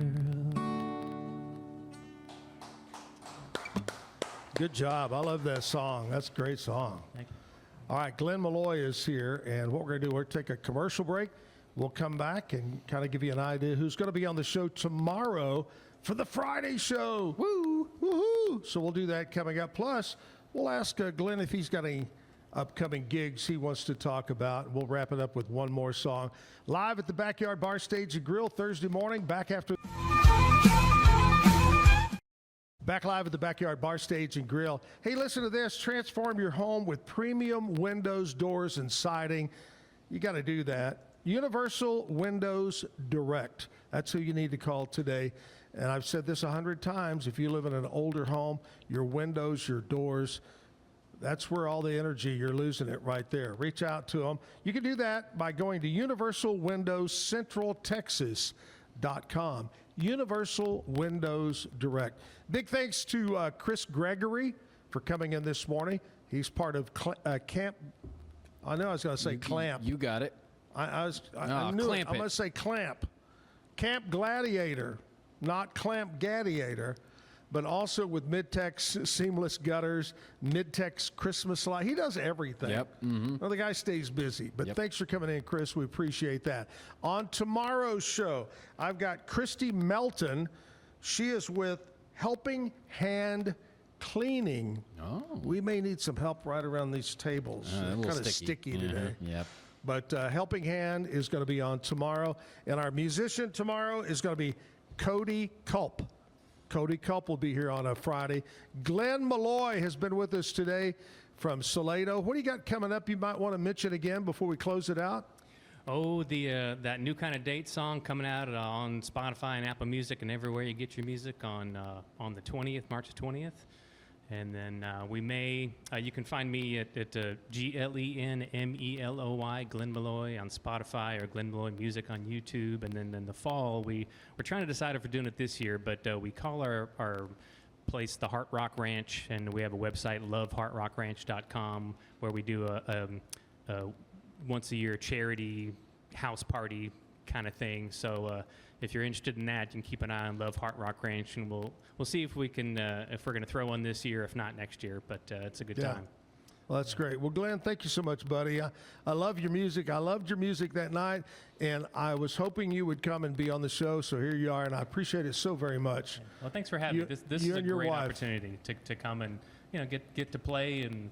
Good job. I love that song. That's a great song. Thank you. All right, Glen Meloy is here, and what we're going to do, we're going to take a commercial break. We'll come back and kind of give you an idea who's going to be on the show tomorrow for the Friday show. Woo! Woohoo! So we'll do that coming up. Plus, we'll ask Glen if he's got any upcoming gigs he wants to talk about. We'll wrap it up with one more song. Live at the Backyard Bar Stage and Grill Thursday morning. Back live at the Backyard Bar Stage and Grill. Hey, listen to this. Transform your home with premium windows, doors, and siding. You got to do that. Universal Windows Direct. That's who you need to call today. And I've said this 100 times. If you live in an older home, your windows, your doors, that's where all the energy, you're losing it right there. Reach out to them. You can do that by going to universalwindowscentraltexas.com. Universal Windows Direct. Big thanks to Kris Gregory for coming in this morning. He's part of Camp. I know I was going to say Clamp. You got it. I knew it. I'm going to say Clamp. Camp Gladiator, not Clamp Gladiator, but also with Midtex Seamless Gutters, Midtex Christmas Light. He does everything. Yep. Mm-hmm. Well, the guy stays busy. But thanks for coming in, Kris. We appreciate that. On tomorrow's show, I've got Christy Melton. She is with Helping Hand Cleaning. Oh. We may need some help right around these tables. Kind of sticky today. Yep. But Helping Hand is going to be on tomorrow. And our musician tomorrow is going to be Cody Culp. Cody Culp will be here on a Friday. Glen Meloy has been with us today from Salado. What do you got coming up you might want to mention again before we close it out? Oh, that New Kind of Date song coming out on Spotify and Apple Music and everywhere you get your music on the 20th, March 20th. And then you can find me at GLENMELOY, Glen Meloy on Spotify, or Glen Meloy Music on YouTube. And then in the fall, we're trying to decide if we're doing it this year, but we call our place the Heart Rock Ranch, and we have a website, loveheartrockranch.com, where we do a once a year charity house party kind of thing. So if you're interested in that, you can keep an eye on Love Heart Rock Ranch, and we'll see if we can if we're going to throw one this year, if not next year. But it's a good time. Well, that's great. Well, Glenn, thank you so much, buddy. I love your music. I loved your music that night, and I was hoping you would come and be on the show. So here you are, and I appreciate it so very much. Well, thanks for having me. This is a great opportunity to come and get to play and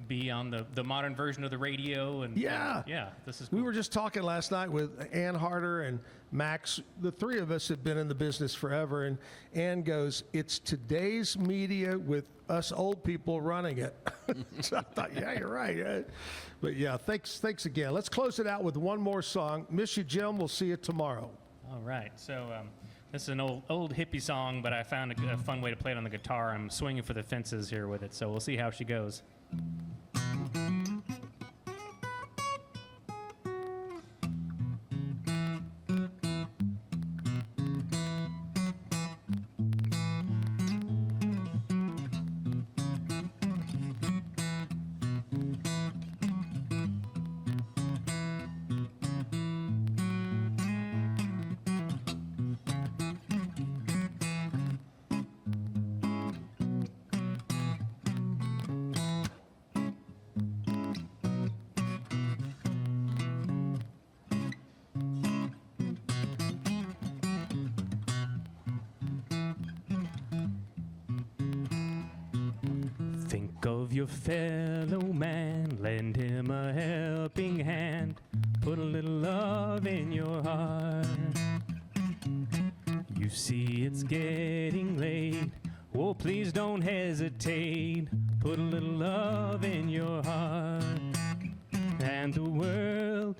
be on the modern version of the radio. And this is cool. We were just talking last night with Ann Harder and Max. The three of us have been in the business forever, and Ann goes, "It's today's media with us old people running it." So I thought, yeah, you're right. But yeah, thanks again. Let's close it out with one more song. Miss you, Jim. We'll see you tomorrow. All right. So this is an old hippie song, but I found a fun way to play it on the guitar. I'm swinging for the fences here with it, so we'll see how she goes. Think of your fellow man, lend him a helping hand, put a little love in your heart. You see it's getting late, oh please don't hesitate, put a little love in your heart, and the world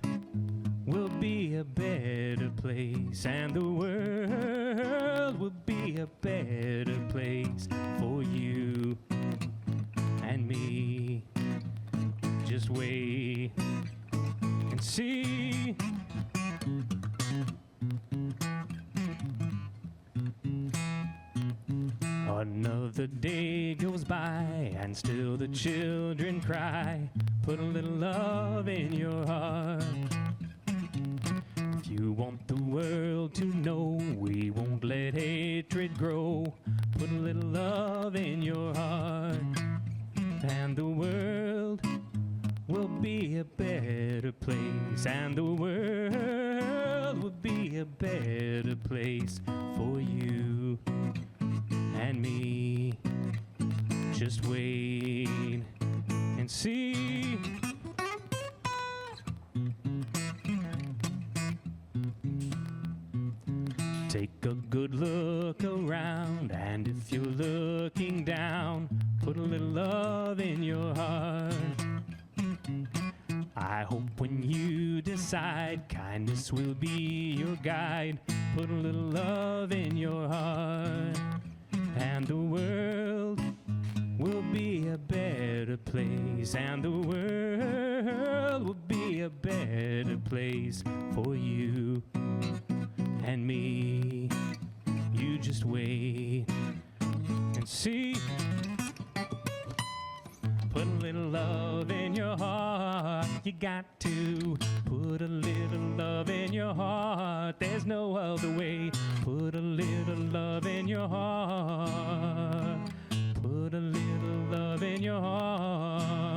will be a better place, and the world will be a better place for you and me. Just wait and see. Another day goes by and still the children cry, put a little love in your heart. If you want the world to know we won't let hatred grow, put a little love in your heart, and the world will be a better place, and the world will be a better place for you and me. Just wait and see. Take a good look around, and if you're looking down, put a little love in your heart. I hope when you decide kindness will be your guide, put a little love in your heart, and the world will be a better place, and the world will be a better place for you and me. You just wait and see. Put a little love in your heart. You got to put a little love in your heart. There's no other way. Put a little love in your heart. Put a little love in your heart.